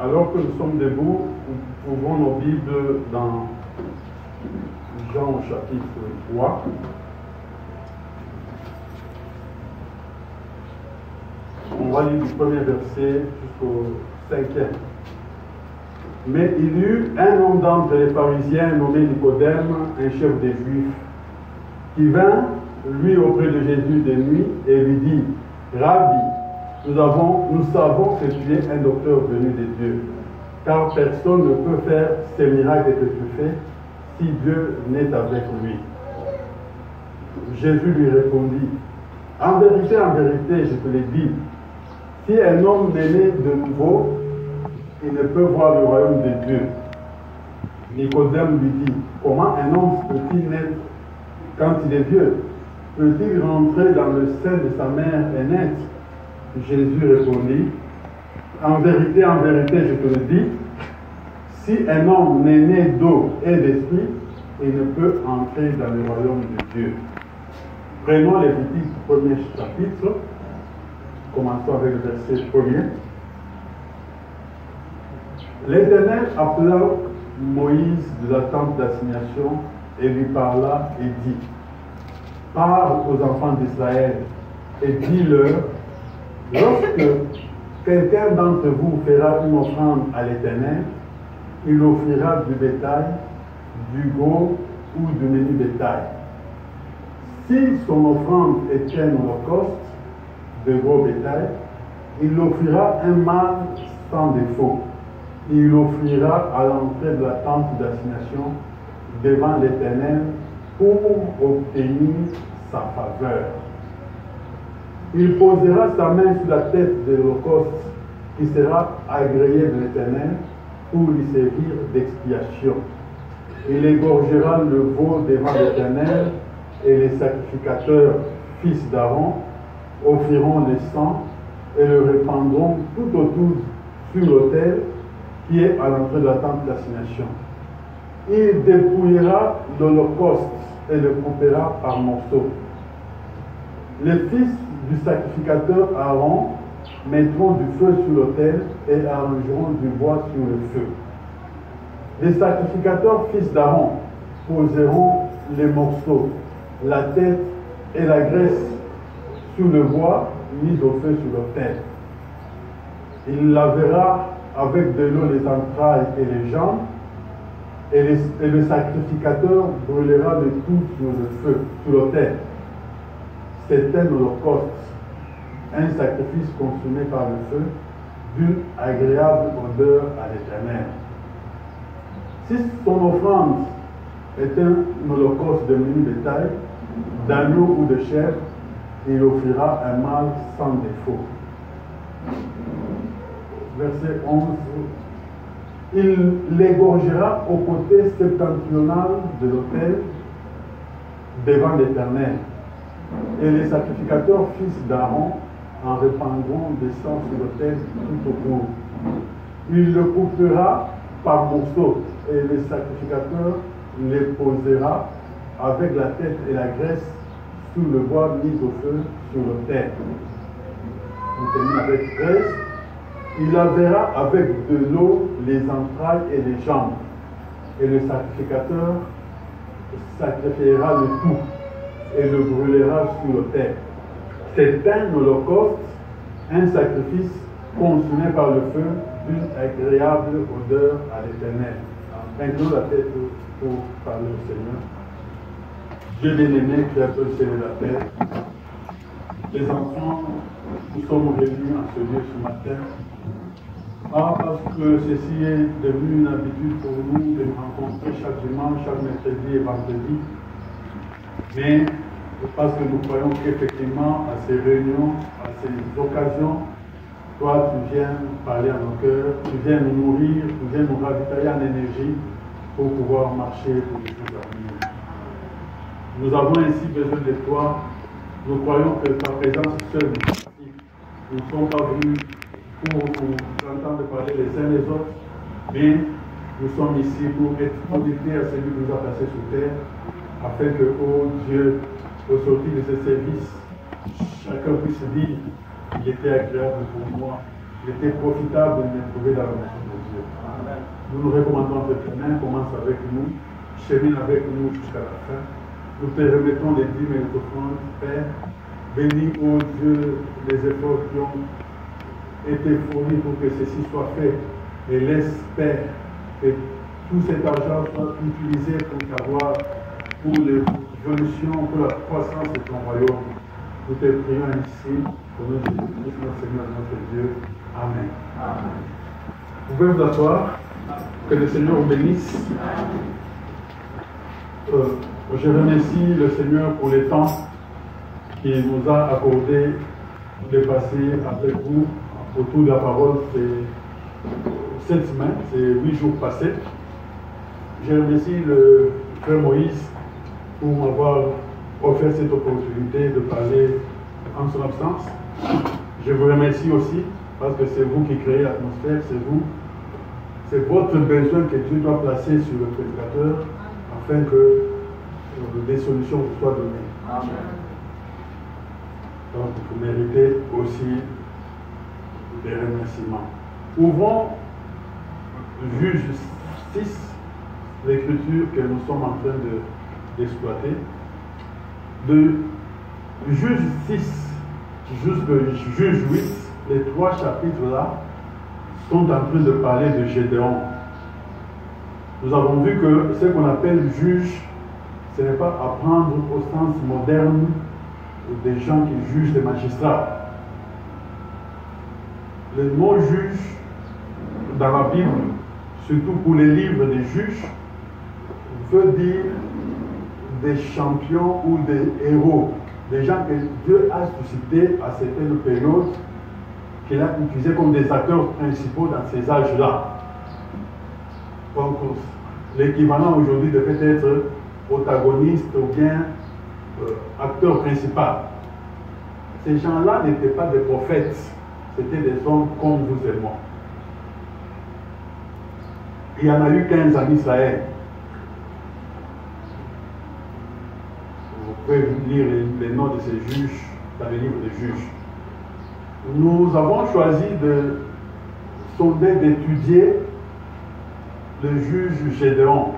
Alors que nous sommes debout, nous ouvrons nos Bibles dans Jean chapitre 3. On va lire du premier verset jusqu'au 5e. Mais il y eut un homme d'entre les pharisiens nommé Nicodème, un chef des Juifs, qui vint, lui, auprès de Jésus de nuit et lui dit: Rabbi, nous savons que tu es un docteur venu de Dieu, car personne ne peut faire ces miracles que tu fais si Dieu n'est avec lui. Jésus lui répondit: en vérité, je te l'ai dit, si un homme n'est né de nouveau, il ne peut voir le royaume de Dieu. Nicodème lui dit: comment un homme peut-il naître quand il est vieux? Peut-il rentrer dans le sein de sa mère et naître? Jésus répondit: en vérité, je te le dis, si un homme n'est né d'eau et d'esprit, il ne peut entrer dans le royaume de Dieu. Prenons Lévitique du premier chapitre. Commençons avec le verset 1er. L'Éternel appela Moïse de la tente d'assignation et lui parla et dit: parle aux enfants d'Israël et dis-leur, lorsque quelqu'un d'entre vous fera une offrande à l'Éternel, il offrira du bétail, du gros ou du menu bétail. Si son offrande est un holocauste de gros bétail, il offrira un mâle sans défaut. Il l'offrira à l'entrée de la tente d'assignation devant l'Éternel pour obtenir sa faveur. Il posera sa main sur la tête de l'holocauste qui sera agréé de l'Éternel pour lui servir d'expiation. Il égorgera le veau devant l'Éternel et les sacrificateurs, fils d'Aaron, offriront le sang et le répandront tout autour sur l'autel qui est à l'entrée de la tente d'assignation. Il dépouillera l'holocauste et le coupera par morceaux. Les fils du sacrificateur Aaron mettront du feu sur l'autel et arrangeront du bois sur le feu. Les sacrificateurs fils d'Aaron poseront les morceaux, la tête et la graisse sur le bois mis au feu sur l'autel. Il lavera avec de l'eau les entrailles et les jambes, et le sacrificateur brûlera le tout sur le feu, sur l'autel. C'est un holocauste, un sacrifice consumé par le feu, d'une agréable odeur à l'Éternel. Si son offrande est un holocauste de menu bétail, d'agneau ou de chèvre, il offrira un mâle sans défaut. Verset 11. Il l'égorgera au côté septentrional de l'autel devant l'Éternel. Et les sacrificateurs fils d'Aaron en répandront des sang sur l'autel tout autour. Il le coupera par morceaux et les sacrificateurs les posera avec la tête et la graisse sous le bois mis au feu sur l'autel. On termine avec 13. Il lavera avec de l'eau les entrailles et les jambes, et le sacrificateur sacrifiera le tout et le brûlera sur l'autel. C'est un holocauste, un sacrifice consumé par le feu d'une agréable odeur à l'Éternel. Inclinons la tête pour parler au Seigneur. Dieu bien-aimé qui a peu scellé la terre. Les enfants, nous sommes réunis en ce lieu ce matin. Pas parce que ceci est devenu une habitude pour nous de nous rencontrer chaque dimanche, chaque mercredi et vendredi, mais parce que nous croyons qu'effectivement, à ces réunions, à ces occasions, toi, tu viens parler à nos cœurs, tu viens nous nourrir, tu viens nous ravitailler en énergie pour pouvoir marcher pour les jours à venir. Nous avons ainsi besoin de toi. Nous croyons que ta présence seule nous suffit. Nous ne sommes pas venus pour entendre parler les uns les autres, mais nous sommes ici pour être connectés à celui qui nous a placés sur terre, afin que, oh Dieu, au sortir de ce service, chacun puisse dire qu'il était agréable pour moi, il était profitable de me trouver dans la maison de nous nous recommandons entre tes mains, commence avec nous, chemine avec nous jusqu'à la fin. Nous te remettons les dîmes et les offrandes, Père. Bénis, ô Dieu, les efforts qui ont été fournis pour que ceci soit fait. Et laisse, Père, que tout cet argent soit utilisé pour l'évolution, pour la croissance de ton royaume. Nous te prions ainsi, au nom de Jésus-Christ, notre Seigneur, notre Dieu. Amen. Amen. Vous pouvez vous asseoir. Que le Seigneur vous bénisse. Je remercie le Seigneur pour les temps qu'il nous a accordé de passer avec vous autour de la parole cette semaine, ces 8 jours passés. Je remercie le frère Moïse pour m'avoir offert cette opportunité de parler en son absence. Je vous remercie aussi parce que c'est vous qui créez l'atmosphère, c'est votre besoin que Dieu doit placer sur le prédicateur afin que des solutions vous soient données. Amen. Donc vous méritez aussi des remerciements. Ouvrons Juge 6, l'écriture que nous sommes en train d'exploiter. De Juge 6 jusqu'à Juge 8, les 3 chapitres-là sont en train de parler de Gédéon. Nous avons vu que ce qu'on appelle juge, ce n'est pas à prendre au sens moderne des gens qui jugent des magistrats. Le mot juge, dans la Bible, surtout pour les livres des juges, veut dire des champions ou des héros, des gens que Dieu a suscités à certaines périodes, qu'il a utilisés comme des acteurs principaux dans ces âges-là. Donc, l'équivalent aujourd'hui devait être protagoniste ou bien acteur principal. Ces gens-là n'étaient pas des prophètes, c'était des hommes comme vous et moi. Il y en a eu 15 en Israël. Vous pouvez lire les noms de ces juges dans les livres des juges. Nous avons choisi de sonder, d'étudier le juge Gédéon,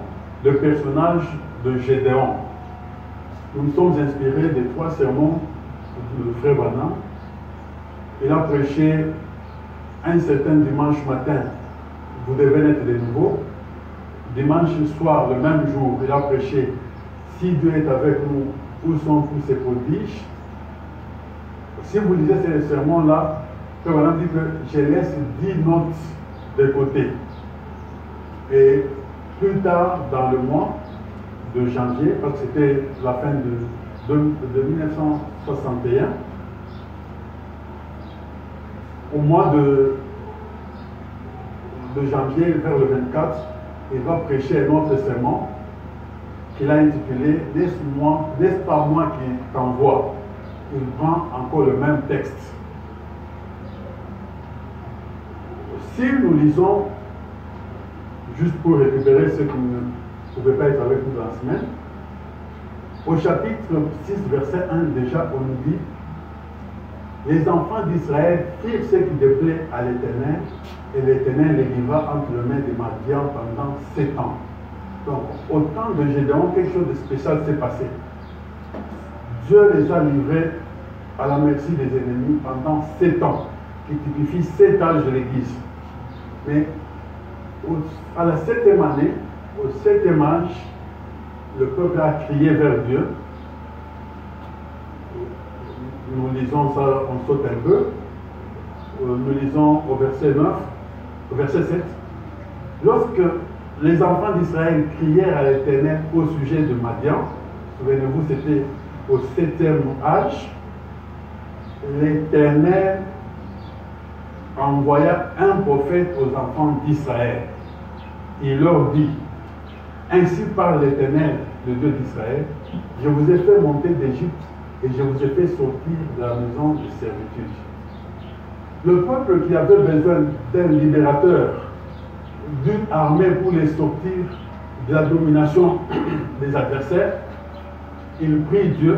le personnage de Gédéon. Nous nous sommes inspirés des 3 sermons de frère Branham. Il a prêché un certain dimanche matin, vous devez naître de nouveau. Dimanche soir, le même jour, il a prêché, si Dieu est avec nous, où sont tous ces prodiges? Si vous lisez ces sermons-là, frère Branham dit que je laisse 10 notes de côté. Et plus tard dans le mois de janvier, parce que c'était la fin de 1961, au mois de janvier, vers le 24, il va prêcher un autre sermon qu'il a intitulé « N'est-ce pas moi qui t'envoie ?» Il prend encore le même texte. Si nous lisons, juste pour récupérer ceux qui ne pouvaient pas être avec nous dans la semaine, au chapitre 6, verset 1, déjà, on nous dit « Les enfants d'Israël firent ce qui déplaît à l'Éternel, et l'Éternel les livra entre les mains des Madians pendant 7 ans. » Donc, au temps de Gédéon, quelque chose de spécial s'est passé. Dieu les a livrés à la merci des ennemis pendant 7 ans, qui typifie 7 âges de l'Église. Mais à la 7e année, au 7e âge, le peuple a crié vers Dieu. Nous lisons ça, on saute un peu. Nous lisons au verset 9, au verset 7. Lorsque les enfants d'Israël crièrent à l'Éternel au sujet de Madian, souvenez-vous, c'était au 7e âge, l'Éternel envoya un prophète aux enfants d'Israël. Il leur dit, ainsi parle l'Éternel, le Dieu d'Israël, je vous ai fait monter d'Égypte et je vous ai fait sortir de la maison de servitude. Le peuple qui avait besoin d'un libérateur, d'une armée pour les sortir de la domination des adversaires, il prie Dieu.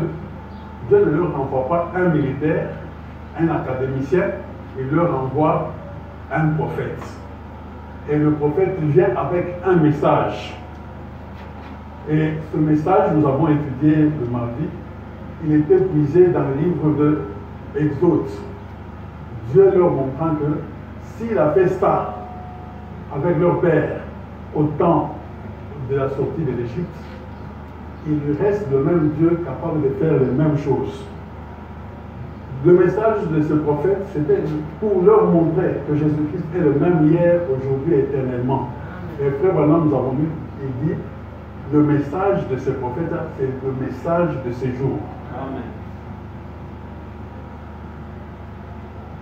Dieu ne leur envoie pas un militaire, un académicien, il leur envoie un prophète. Et le prophète vient avec un message. Et ce message, nous avons étudié le mardi, il était puisé dans le livre de Exode. Dieu leur montrant que s'il a fait ça avec leur père au temps de la sortie de l'Égypte, il reste le même Dieu capable de faire les mêmes choses. Le message de ce prophète, c'était pour leur montrer que Jésus-Christ est le même hier, aujourd'hui et éternellement. Et frère, maintenant nous avons lu, il dit, le message de ce prophète, c'est le message de ces jours. Amen.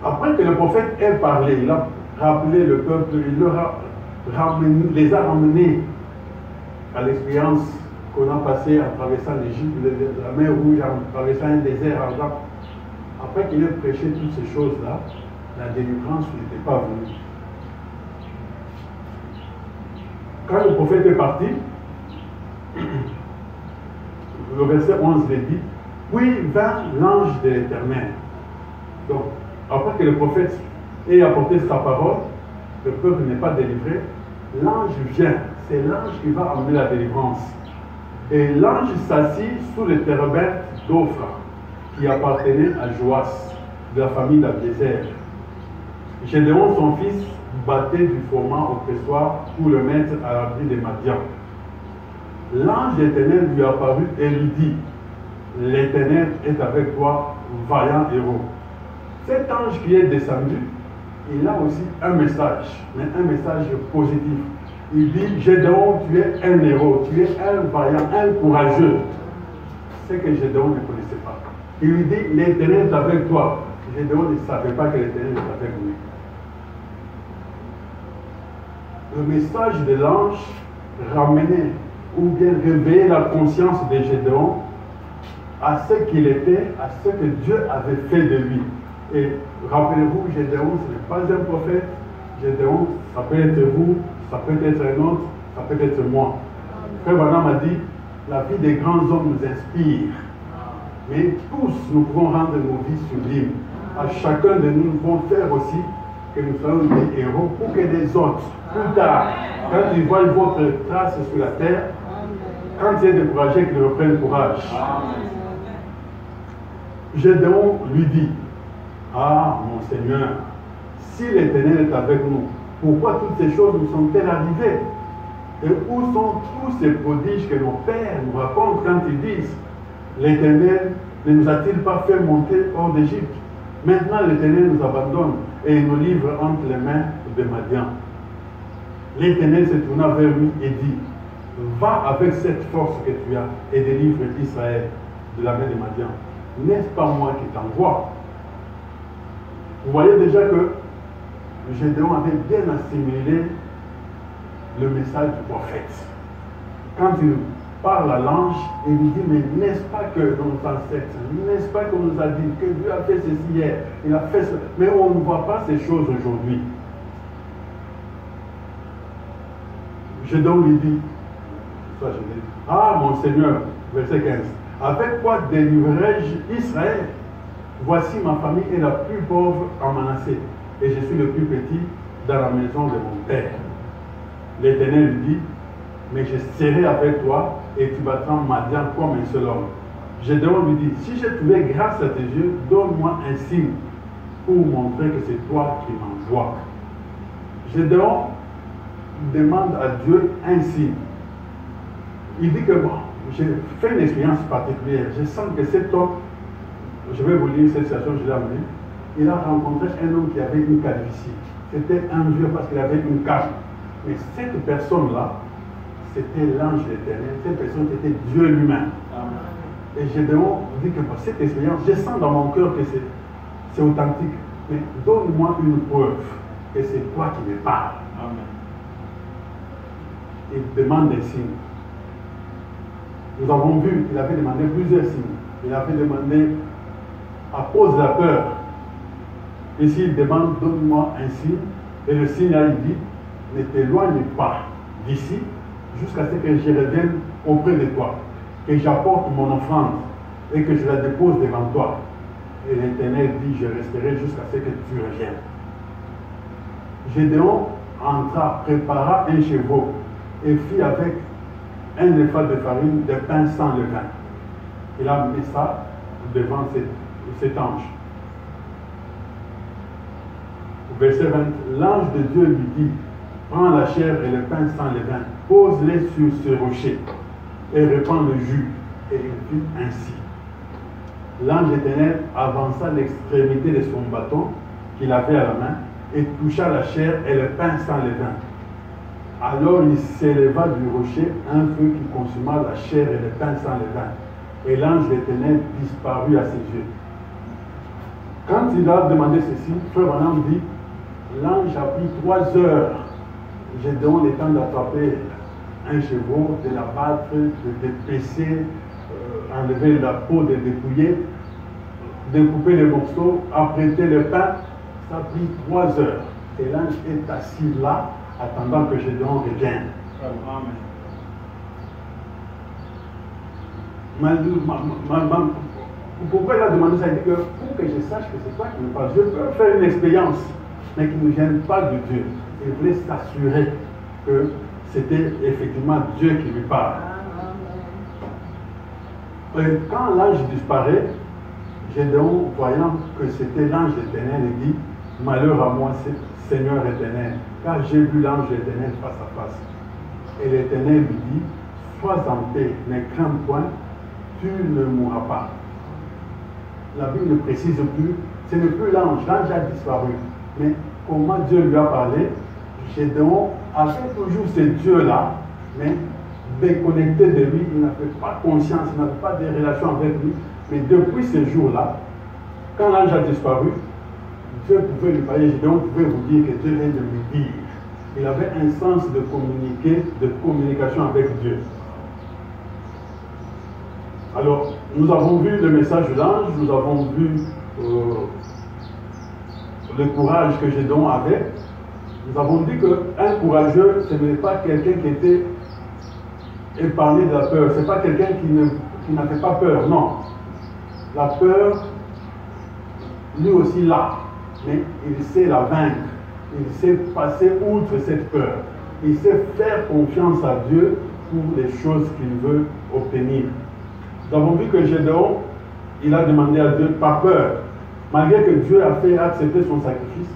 Après que le prophète ait parlé, il a rappelé le peuple, il les a ramenés à l'expérience qu'on a passée en traversant l'Égypte, la mer Rouge, en traversant un désert ardent. Après qu'il ait prêché toutes ces choses-là, la délivrance n'était pas venue. Quand le prophète est parti, le verset 11 le dit, puis vint l'ange de l'Éternel. Donc, après que le prophète ait apporté sa parole, le peuple n'est pas délivré, l'ange vient. C'est l'ange qui va amener la délivrance. Et l'ange s'assit sous le térébinthe d'Ophra, qui appartenait à Joas, de la famille d'Abiezer. Gédéon, son fils, battait du froment au pressoir pour le mettre à l'abri des Madians. L'ange d'Éternel lui apparut et lui dit, l'Éternel est avec toi, vaillant héros. Cet ange qui est descendu, il a aussi un message, mais un message positif. Il dit, Gédéon, tu es un héros, tu es un vaillant, un courageux. C'est que Gédéon ne connaissait pas. Il lui dit, l'Éternel est avec toi. Gédéon ne savait pas que l'Éternel est avec lui. Le message de l'ange ramenait ou bien réveillait la conscience de Gédéon à ce qu'il était, à ce que Dieu avait fait de lui. Et rappelez-vous, Gédéon, ce n'est pas un prophète. Gédéon, ça peut être vous, ça peut être un autre, ça peut être moi. Frère Branham a dit, la vie des grands hommes nous inspire. Mais tous, nous pouvons rendre nos vies sublimes. À chacun de nous, nous pouvons faire aussi que nous soyons des héros pour que les autres, plus tard, quand ils voient votre trace sur la terre, quand ils sont découragés, qu'ils reprennent courage. Gédéon lui dit, ah, mon Seigneur, si l'Éternel est avec nous, pourquoi toutes ces choses nous sont-elles arrivées? Et où sont tous ces prodiges que nos pères nous racontent quand ils disent, l'Éternel ne nous a-t-il pas fait monter hors d'Égypte? Maintenant, l'Éternel nous abandonne et nous livre entre les mains de Madian. L'Éternel se tourna vers lui et dit, va avec cette force que tu as et délivre Israël de la main de Madian. N'est-ce pas moi qui t'envoie? Vous voyez déjà que Gédéon avait bien assimilé le message du prophète. Quand il parle à l'ange, il lui dit, mais n'est-ce pas que nos ancêtres, n'est-ce pas qu'on nous a dit que Dieu a fait ceci hier, il a fait cela, mais on ne voit pas ces choses aujourd'hui. Gédéon lui dit, ah mon Seigneur, verset 15, avec quoi délivrerai-je Israël? Voici ma famille est la plus pauvre en Manassé, et je suis le plus petit dans la maison de mon père. L'Éternel lui dit, mais je serai avec toi, et tu battras Madian comme un seul homme. Gédéon lui dit, si j'ai trouvé grâce à tes yeux, donne-moi un signe pour montrer que c'est toi qui m'envoies. Gédéon demande à Dieu un signe. Il dit que bon, j'ai fait une expérience particulière. Je sens que cet homme, je vais vous lire cette situation, je l'ai amenée. Il a rencontré un homme qui avait une calvitie. C'était un vieux parce qu'il avait une canne. Mais cette personne-là, c'était l'ange de l'Éternel. Cette personne, c'était Dieu lui-même. Et Gédéon dit que pour cette expérience, je sens dans mon cœur que c'est authentique. Mais donne-moi une preuve que c'est toi qui me parles. Amen. Il demande des signes. Nous avons vu qu'il avait demandé plusieurs signes. Il avait demandé à cause de la peur. Ici, il demande, donne-moi un signe. Et le signe, là, il dit, ne t'éloigne pas d'ici jusqu'à ce que je revienne auprès de toi, que j'apporte mon offrande et que je la dépose devant toi. Et l'Éternel dit, je resterai jusqu'à ce que tu reviennes. Gédéon entra, prépara un chevreau et fit avec un épha de farine des pains sans levain. Il a mis ça devant cet ange. Verset 20, l'ange de Dieu lui dit, prends la chair et le pain sans levain, pose-les sur ce rocher et répands le jus. Et il fit ainsi. L'ange éternel avança l'extrémité de son bâton qu'il avait à la main et toucha la chair et le pain sans levain. Alors il s'éleva du rocher un feu qui consuma la chair et le pain sans levain. Et l'ange éternel disparut à ses yeux. Quand il a demandé ceci, Frère Branham dit, l'ange a pris 3 heures. J'ai donné le temps d'attraper un chevreau, de l'abattre, de dépecer, enlever la peau, de dépouiller, découper les morceaux, apprêter le pain. Ça a pris 3 heures. Et l'ange est assis là, attendant que Gédéon revienne. Pourquoi il a demandé ça? Il dit que pour que je sache que c'est toi qui me parles, je peux faire une expérience, mais qui ne vienne pas de Dieu. Il voulait s'assurer que c'était effectivement Dieu qui lui parle. Et quand l'ange disparaît, Gédéon, voyant que c'était l'ange éternel, il dit, malheur à moi, Seigneur éternel, car j'ai vu l'ange éternel face à face. Et l'éternel lui dit, sois en paix, ne crains point, tu ne mourras pas. La Bible ne précise plus, ce n'est plus l'ange, l'ange a disparu. Mais comment Dieu lui a parlé, Gédéon avait toujours ce Dieu-là, mais déconnecté de lui, il n'avait pas conscience, il n'avait pas de relation avec lui. Mais depuis ce jour-là, quand l'ange a disparu, Dieu pouvait lui parler, Gédéon pouvait vous dire que Dieu vient de lui dire. Il avait un sens de communication avec Dieu. Alors, nous avons vu le message de l'ange, nous avons vu le courage que Gédéon avait. Nous avons dit qu'un courageux, ce n'est pas quelqu'un qui était épargné de la peur. Ce n'est pas quelqu'un qui n'a fait pas peur, non. La peur, lui aussi l'a, mais il sait la vaincre. Il sait passer outre cette peur. Il sait faire confiance à Dieu pour les choses qu'il veut obtenir. Nous avons vu que Gédéon, il a demandé à Dieu par peur. Malgré que Dieu a fait accepter son sacrifice,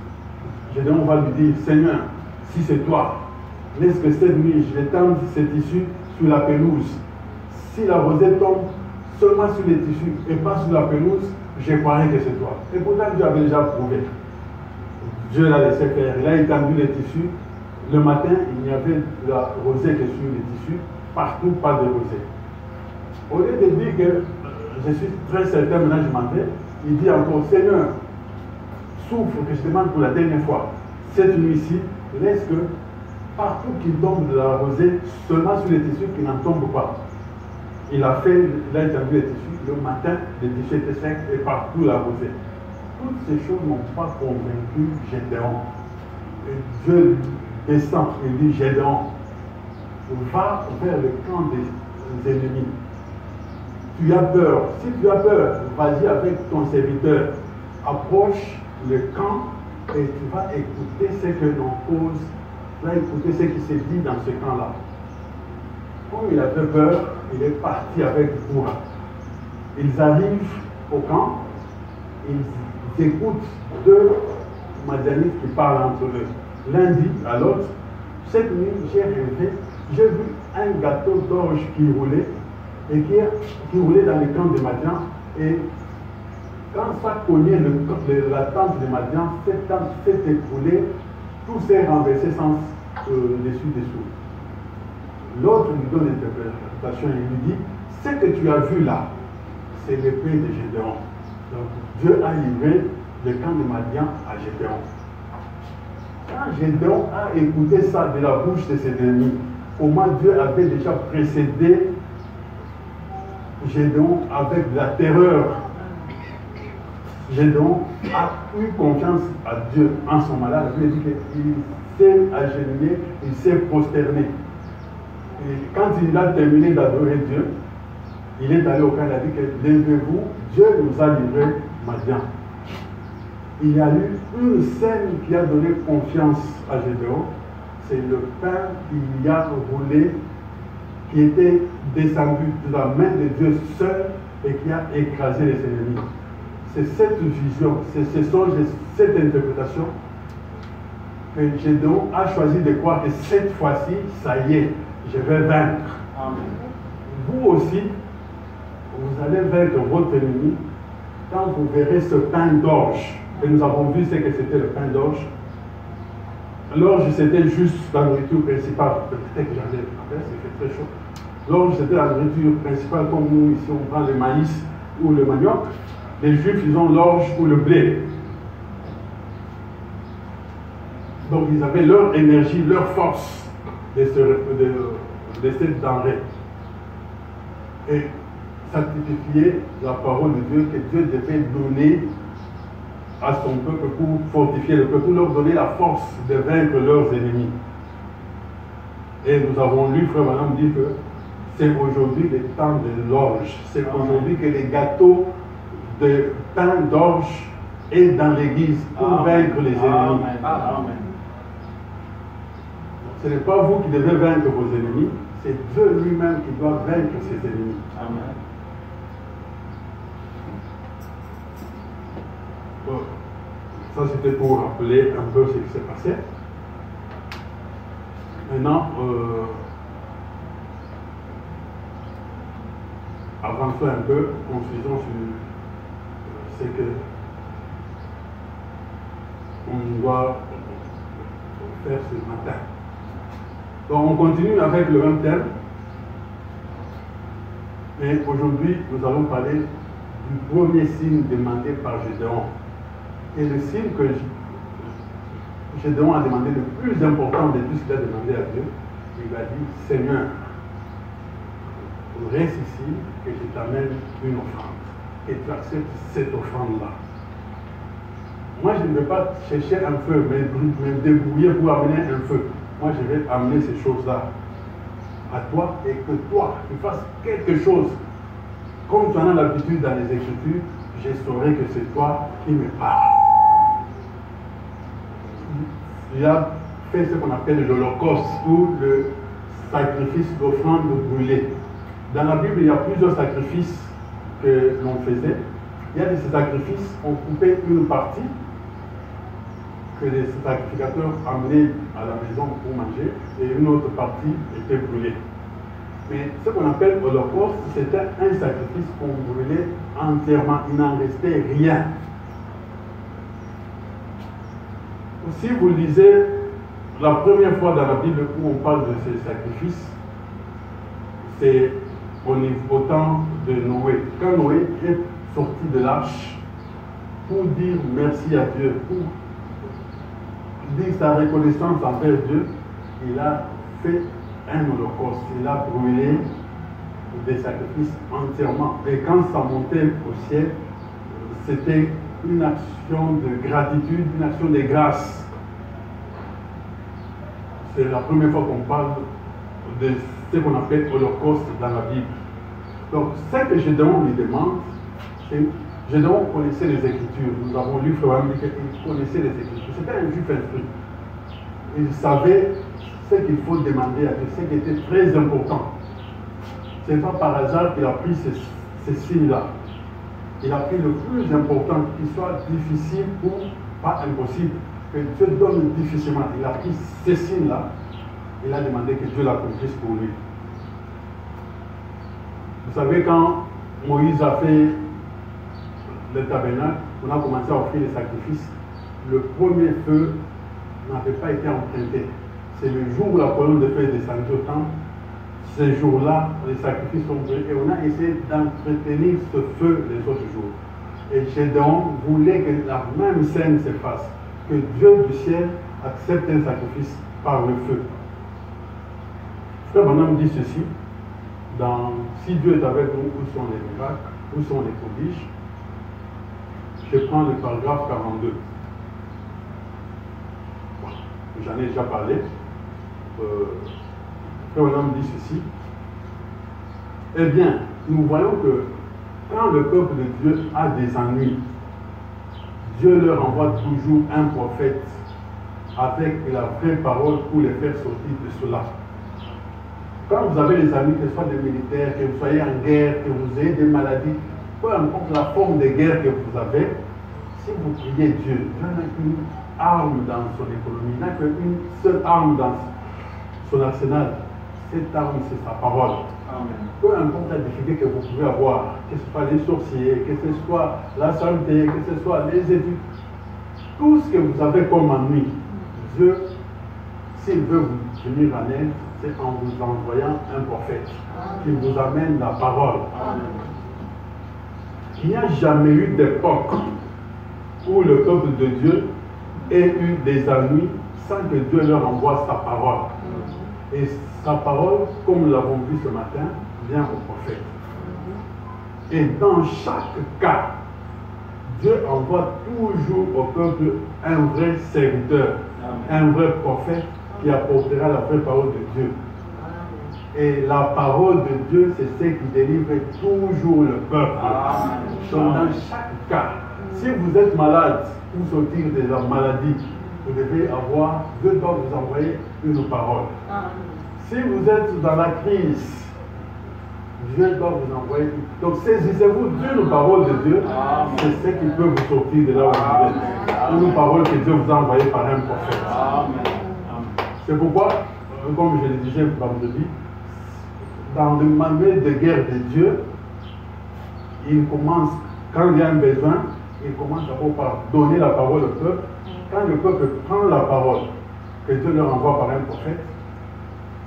Gédéon va lui dire, Seigneur, si c'est toi, laisse que cette nuit, je vais tendre ces tissus sur la pelouse. Si la rosée tombe seulement sur les tissus et pas sur la pelouse, je croirai que c'est toi. Et pourtant, Dieu avait déjà prouvé. Dieu l'a laissé faire. Il a étendu les tissus. Le matin, il n'y avait la rosée que sur les tissus. Partout, pas de rosée. Au lieu de dire que je suis très certain, maintenant je m'en vais, il dit encore, Seigneur, souffre que je demande pour la dernière fois. Cette nuit-ci, laisse que partout qu'il tombe de la rosée, seulement sur les tissus qui n'en tombent pas. Il a étendu les tissus. Le matin, les tissus étaient secs et partout la rosée. Toutes ces choses n'ont pas convaincu Gédéon. Et Dieu descend et dit, Gédéon, va vers le camp des ennemis. Tu as peur. Si tu as peur, vas-y avec ton serviteur. Approche le camp et tu vas écouter ce que l'on cause. Tu vas écouter ce qui se dit dans ce camp-là. Comme il avait peur, il est parti avec courage. Ils arrivent au camp, ils écoutent 2 Madianites qui parlent entre eux. L'un dit à l'autre, cette nuit j'ai rêvé, j'ai vu un gâteau d'orge qui roulait et qui roulait dans le camp de Madian. Et quand ça cognait la tente de Madian, cette tente s'est écroulée, tout s'est renversé sans dessus-dessous. L'autre lui donne l'interprétation et lui dit, ce que tu as vu là, c'est l'épée de Gédéon. Donc Dieu a livré le camp de Madian à Gédéon. Quand Gédéon a écouté ça de la bouche de ses ennemis, comment Dieu avait déjà précédé Gédéon avec de la terreur. Gédéon a eu confiance à Dieu en son malade. Il dit qu'il s'est agenouillé, il s'est prosterné. Et quand il a terminé d'adorer Dieu, il est allé au camp, il a dit que levez-vous, Dieu nous a livré Madian. Il y a eu une scène qui a donné confiance à Gédéon, c'est le pain qu'il y a roulé, qui était descendu de la main de Dieu seul et qui a écrasé les ennemis. C'est cette vision, c'est cette interprétation que Gédéon a choisi de croire que cette fois-ci, ça y est, je vais vaincre. Amen. Vous aussi, vous allez vaincre votre ennemi quand vous verrez ce pain d'orge. Et nous avons vu ce que c'était le pain d'orge. L'orge, c'était juste la nourriture principale. Peut-être que j'en ai après, c'est très chaud. L'orge, c'était la nourriture principale, comme nous, ici, on prend le maïs ou le manioc. Les Juifs, ils ont l'orge ou le blé. Donc, ils avaient leur énergie, leur force de cette denrée. Et ça typifiait la parole de Dieu que Dieu devait donner à son peuple pour fortifier le peuple, pour leur donner la force de vaincre leurs ennemis. Et nous avons lu, frère Madame dit que c'est aujourd'hui le temps de l'orge. C'est aujourd'hui que les gâteaux de pain d'orge est dans l'église pour vaincre les ennemis. Amen. Ce n'est pas vous qui devez vaincre vos ennemis, c'est Dieu lui-même qui doit vaincre ses ennemis. Amen. Bon, ça c'était pour rappeler un peu ce qui s'est passé. Maintenant, avançons un peu, conclusion sur ce que on doit faire ce matin. Donc on continue avec le même thème. Et aujourd'hui, nous allons parler du premier signe demandé par Gédéon. Et le signe que Gédéon a demandé, le plus important de tout ce qu'il a demandé à Dieu, il a dit, Seigneur, reste ici, que je t'amène une offrande. Et tu acceptes cette offrande-là. Moi, je ne vais pas chercher un feu, me débrouiller pour amener un feu. Moi, je vais amener ces choses-là à toi et que toi, tu fasses quelque chose. Comme tu en as l'habitude dans les Écritures, je saurai que c'est toi qui me parles. Il a fait ce qu'on appelle l'Holocauste ou le sacrifice d'offrande brûlée. Dans la Bible, il y a plusieurs sacrifices que l'on faisait. Il y a des sacrifices, on coupait une partie que les sacrificateurs amenaient à la maison pour manger et une autre partie était brûlée. Mais ce qu'on appelle Holocauste, c'était un sacrifice qu'on brûlait entièrement, il n'en restait rien. Si vous lisez la première fois dans la Bible où on parle de ces sacrifices, c'est au temps de Noé. Quand Noé est sorti de l'arche pour dire merci à Dieu, pour dire sa reconnaissance envers Dieu, il a fait un holocauste. Il a brûlé des sacrifices entièrement. Et quand ça montait au ciel, c'était une action de gratitude, une action de grâce. C'est la première fois qu'on parle de ce qu'on appelle holocauste dans la Bible. Donc, ce que Gédéon lui demande, c'est Gédéon connaissait les Écritures. Nous avons lu Frère Américain, il connaissait les Écritures. C'était un juif instruit. Il savait ce qu'il faut demander à Dieu, ce qui était très important. Ce n'est pas par hasard qu'il a pris ces signes-là. Il a pris le plus important, qu'il soit difficile ou pas impossible, que Dieu donne difficilement. Il a pris ces signes-là, il a demandé que Dieu l'accomplisse pour lui. Vous savez, quand Moïse a fait le tabernacle, on a commencé à offrir les sacrifices, le premier feu n'avait pas été emprunté. C'est le jour où la colonne de feu est descendue au temple. Ces jours-là, les sacrifices sont brûlés et on a essayé d'entretenir ce feu les autres jours. Et Gédéon voulait que la même scène se fasse, que Dieu du ciel accepte un sacrifice par le feu. Frère Branham dit ceci, si Dieu est avec nous, où sont les miracles, où sont les prodiges? Je prends le paragraphe 42. J'en ai déjà parlé. Frère Branham dit ceci. Eh bien, nous voyons que quand le peuple de Dieu a des ennuis, Dieu leur envoie toujours un prophète avec la vraie parole pour les faire sortir de cela. Quand vous avez des amis, que ce soit des militaires, que vous soyez en guerre, que vous ayez des maladies, peu importe la forme de guerre que vous avez, si vous priez Dieu, Dieu n'a qu'une arme dans son économie, il n'a qu'une seule arme dans son arsenal. Cette arme, c'est sa parole. Amen. Peu importe la difficulté que vous pouvez avoir, que ce soit les sorciers, que ce soit la santé, que ce soit les études, tout ce que vous avez comme ennui, Dieu, s'il veut vous venir en aide, c'est en vous envoyant un prophète qui vous amène la parole. Amen. Il n'y a jamais eu d'époque où le peuple de Dieu ait eu des ennuis sans que Dieu leur envoie sa parole. Et sa parole, comme nous l'avons vu ce matin, vient au prophète. Et dans chaque cas, Dieu envoie toujours au peuple un vrai serviteur, un vrai prophète qui apportera la vraie parole de Dieu. Et la parole de Dieu, c'est ce qui délivre toujours le peuple. Donc dans chaque cas, si vous êtes malade, pour sortir de la maladie, vous devez avoir, Dieu doit vous envoyer une parole. Si vous êtes dans la crise, Dieu doit vous envoyer. Donc saisissez-vous d'une parole de Dieu, c'est ce qui peut vous sortir de là où vous êtes. Une parole que Dieu vous a envoyée par un prophète. C'est pourquoi, comme je le disais vendredi, dans le manuel de guerre de Dieu, il commence, quand il y a un besoin, il commence d'abord par donner la parole au peuple. Quand le peuple prend la parole que Dieu leur envoie par un prophète,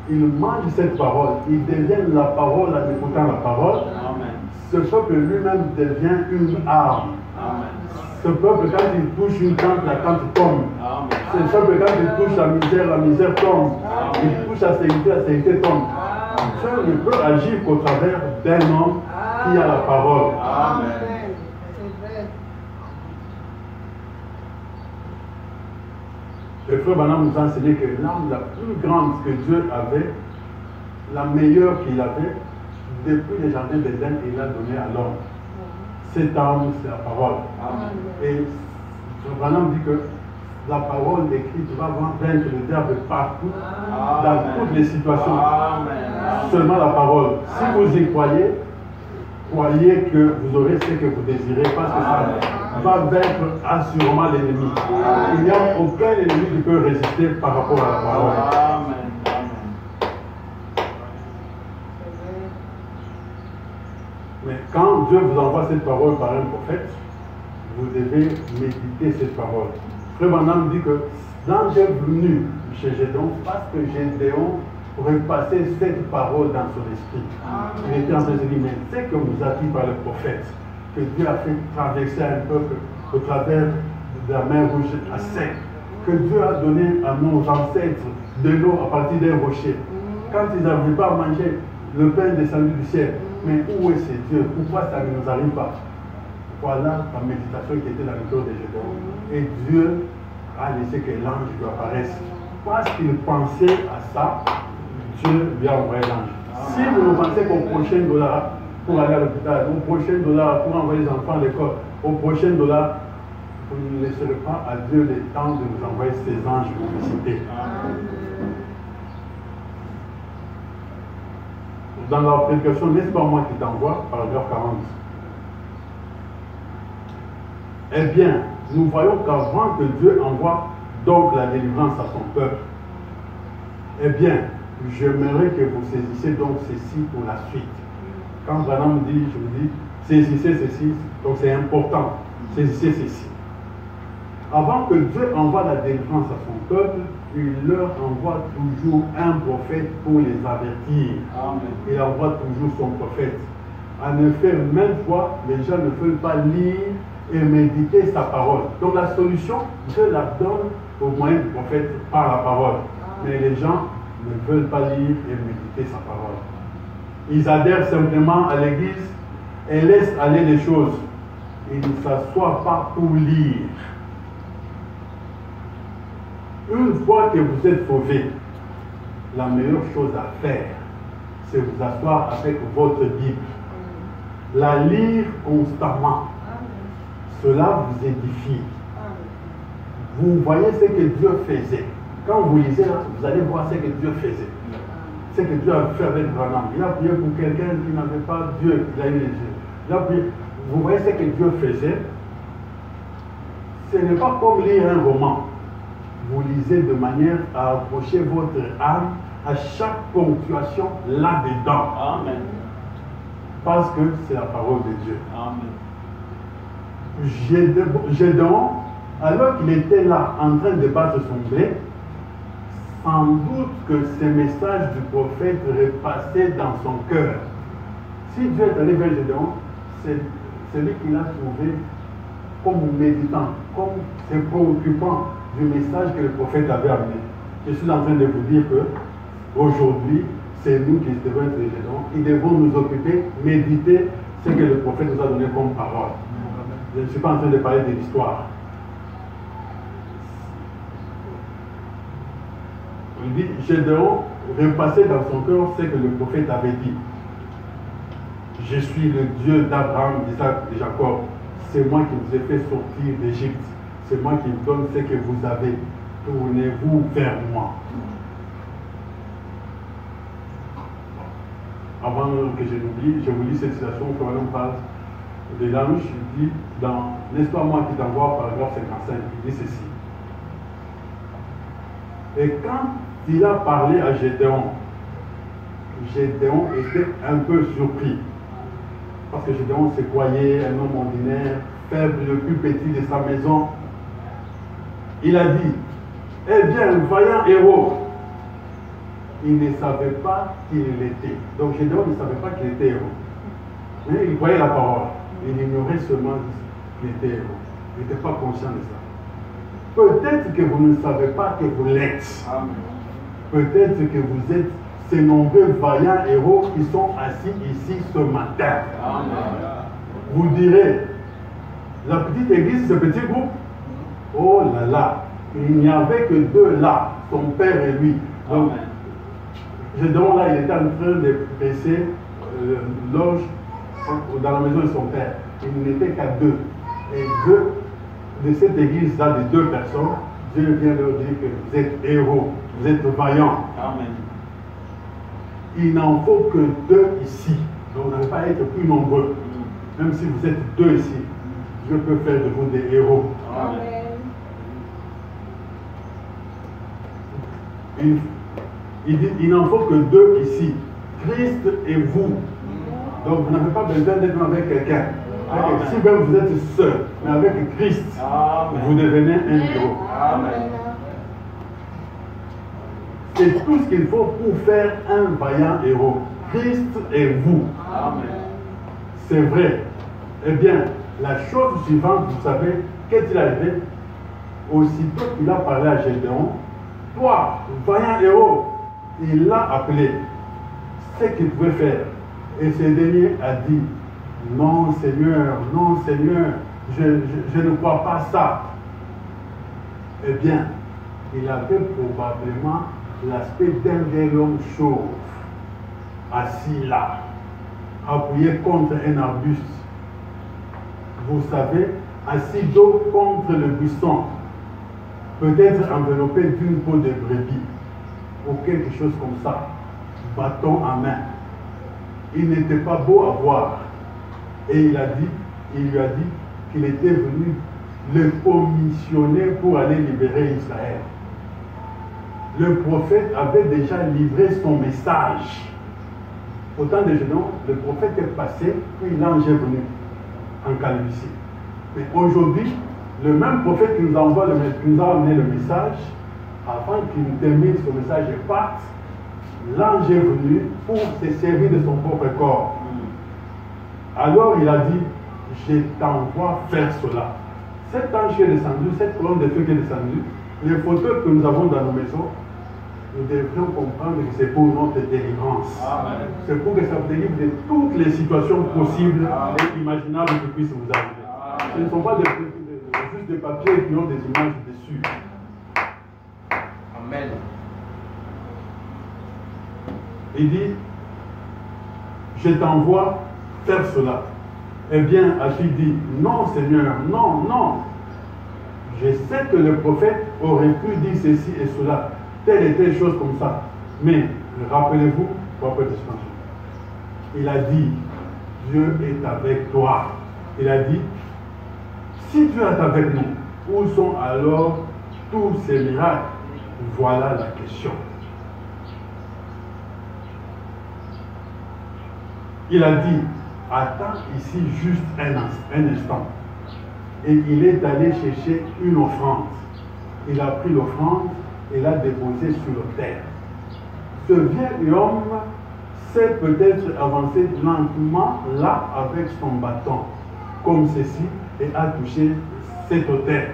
ils mangent cette parole, ils deviennent la parole en écoutant la parole. Amen. Ce peuple lui-même devient une arme. Amen. Ce peuple, quand il touche une tente, la tente tombe. Amen. Ce peuple, quand il touche la misère tombe. Amen. Il touche la sécurité tombe. Dieu ne peut agir qu'au travers d'un homme qui a la parole. Amen. Le frère Branham nous a enseigné que l'arme la plus grande que Dieu avait, la meilleure qu'il avait, depuis le jardin d'Éden, il l'a donnée à l'homme. Cette arme, c'est la parole. Amen. Et le frère Branham dit que la parole écrite va vaincre le diable partout, dans toutes les situations. Amen. Seulement la parole. Si vous y croyez, croyez que vous aurez ce que vous désirez, parce que ça va vaincre assurément l'ennemi. Il n'y a aucun ennemi qui peut résister par rapport à la parole. Amen. Mais quand Dieu vous envoie cette parole par un prophète, vous devez méditer cette parole. Frère Branham dit que l'ange est venu chez Gédéon parce que Gédéon repasser cette parole dans son esprit. Il était en train de se dire, mais c'est que vous a dit par le prophète, que Dieu a fait traverser un peuple au travers de la mer rouge à sec, que Dieu a donné à nos ancêtres de l'eau à partir d'un rocher. Quand ils n'arrivaient pas à manger le pain descendu du ciel, mais où est ce Dieu? Pourquoi ça ne nous arrive pas? Voilà la méditation qui était dans le cœur de Gédéon. Et Dieu a laissé que l'ange lui apparaisse. Parce qu'il pensait à ça, Dieu lui a envoyé l'ange. Si vous ne pensez qu'au prochain dollar pour aller à l'hôpital, au prochain dollar pour envoyer les enfants à l'école, au prochain dollar, vous ne laisserez pas à Dieu le temps de vous envoyer ces anges pour vous visiter. Dans la prédication, n'est-ce pas moi qui t'envoie, paragraphe 40. Eh bien, nous voyons qu'avant que Dieu envoie donc la délivrance à son peuple, eh bien, j'aimerais que vous saisissiez donc ceci pour la suite. Quand Branham dit, je vous dis, saisissez ceci, donc c'est important, saisissez ceci. Avant que Dieu envoie la délivrance à son peuple, il leur envoie toujours un prophète pour les avertir. Amen. Il envoie toujours son prophète. En effet, même fois, les gens ne veulent pas lire et méditer sa parole. Donc la solution, Dieu la donne au moyen du prophète par la parole. Mais les gens ne veulent pas lire et méditer sa parole. Ils adhèrent simplement à l'église et laissent aller les choses. Ils ne s'assoient pas pour lire. Une fois que vous êtes sauvé, la meilleure chose à faire, c'est vous asseoir avec votre Bible. La lire constamment. Cela vous édifie. vous voyez ce que Dieu faisait. Quand vous lisez, vous allez voir ce que Dieu faisait. Ce que Dieu a fait avec Branham. Il a prié pour quelqu'un qui n'avait pas Dieu, il a eu les yeux. Il a prié. Vous voyez ce que Dieu faisait. Ce n'est pas comme lire un roman. Vous lisez de manière à approcher votre âme à chaque ponctuation là-dedans. Amen. Parce que c'est la parole de Dieu. Amen. Gédéon, alors qu'il était là en train de battre son blé, sans doute que ces messages du prophète repassaient dans son cœur. Si Dieu est allé vers Gédéon, c'est celui qu'il a trouvé comme méditant, comme se préoccupant du message que le prophète avait amené. Je suis en train de vous dire que aujourd'hui, c'est nous qui devons être Gédéon. Ils devront nous occuper, méditer ce que le prophète nous a donné comme parole. Je ne suis pas en train de parler de l'histoire. Il dit, Gédéon repassait dans son cœur ce que le prophète avait dit. Je suis le Dieu d'Abraham, d'Isaac et de Jacob. C'est moi qui vous ai fait sortir d'Égypte. C'est moi qui vous donne ce que vous avez. Tournez-vous vers moi. Avant que je l'oublie, je vous lis cette citation où on parle de l'ange. Il dit, dans N'est-ce pas moi qui t'envoie, paragraphe 55, il dit ceci. Et quand il a parlé à Gédéon, Gédéon était un peu surpris. Parce que Gédéon se croyait un homme ordinaire, faible, le plus petit de sa maison. Il a dit, eh bien, vaillant héros. Il ne savait pas qui il était. Donc Gédéon ne savait pas qu'il était héros. Mais il croyait la parole. Il ignorait seulement qu'il était héros. Il n'était pas conscient de ça. Peut-être que vous ne savez pas que vous l'êtes. Peut-être que vous êtes ces nombreux vaillants héros qui sont assis ici ce matin. Amen. Vous direz, la petite église, ce petit groupe, oh là là, il n'y avait que deux là, son père et lui. Donc, Gédéon là, il était en train de presser l'orge dans la maison de son père. Il n'était qu'à deux. Et deux de cette église-là, de deux personnes, Dieu vient leur dire que vous êtes héros, vous êtes vaillants. Amen. Il n'en faut que deux ici. Donc vous n'allez pas être plus nombreux. Même si vous êtes deux ici, Dieu peut faire de vous des héros. Amen. Il dit, il n'en faut que deux ici. Christ et vous. Donc vous n'avez pas besoin d'être avec quelqu'un. Si même vous êtes seul, mais avec Christ, amen, vous devenez un héros. Amen. C'est tout ce qu'il faut pour faire un vaillant héros. Christ et vous. Amen. C'est vrai. Eh bien, la chose suivante, vous savez, qu'est-il arrivé? Aussitôt qu'il a parlé à Gédéon, toi, vaillant héros, il l'a appelé. Ce qu'il pouvait faire. Et ce dernier a dit, non Seigneur, je ne crois pas ça. Eh bien, il avait probablement l'aspect d'un vieil homme chauve, assis là, appuyé contre un arbuste. Vous savez, assis dos contre le buisson, peut-être enveloppé d'une peau de brebis, ou quelque chose comme ça, bâton en main. Il n'était pas beau à voir. Et il lui a dit qu'il était venu le commissionner pour aller libérer Israël. Le prophète avait déjà livré son message. Au temps de Gédéon, le prophète est passé, puis l'ange est venu en calvitie. Mais aujourd'hui, le même prophète qui nous a amené le message, avant qu'il termine ce message et parte, l'ange est venu pour se servir de son propre corps. Alors il a dit, je t'envoie faire cela. Cet ange qui est descendu, cette colonne de feu qui est descendue, les photos que nous avons dans nos maisons, nous devrions comprendre que c'est pour notre délivrance. C'est pour que ça vous délivre de toutes les situations possibles et imaginables qui puissent vous arriver. Amen. Ce ne sont pas juste des papiers qui ont des images dessus. Amen. Il dit, je t'envoie faire cela. Eh bien, a-t-il dit, non Seigneur, non, Je sais que le prophète aurait pu dire ceci et cela, telle et telle chose comme ça. Mais rappelez-vous, prophète d'expansion, il a dit, Dieu est avec toi. Il a dit, si Dieu est avec nous, où sont alors tous ces miracles? Voilà la question. Il a dit, attends ici juste un instant. Et il est allé chercher une offrande. Il a pris l'offrande et l'a déposée sur la terre. Ce vieil homme s'est peut-être avancé lentement là avec son bâton, comme ceci, et a touché cet autel.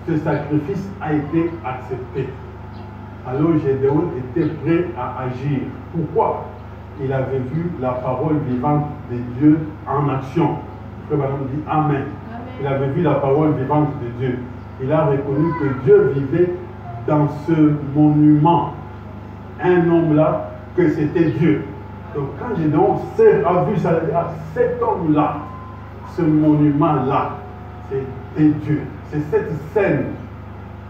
Ce sacrifice a été accepté. Alors Gédéon était prêt à agir. Pourquoi? Il avait vu la parole vivante de Dieu en action. Le frère Branham dit Amen. Il avait vu la parole vivante de Dieu. Il a reconnu que Dieu vivait dans ce monument. Un homme là, que c'était Dieu. Donc quand Gédéon a vu ça, il a dit, cet homme-là, ce monument-là, c'était Dieu. C'est cette scène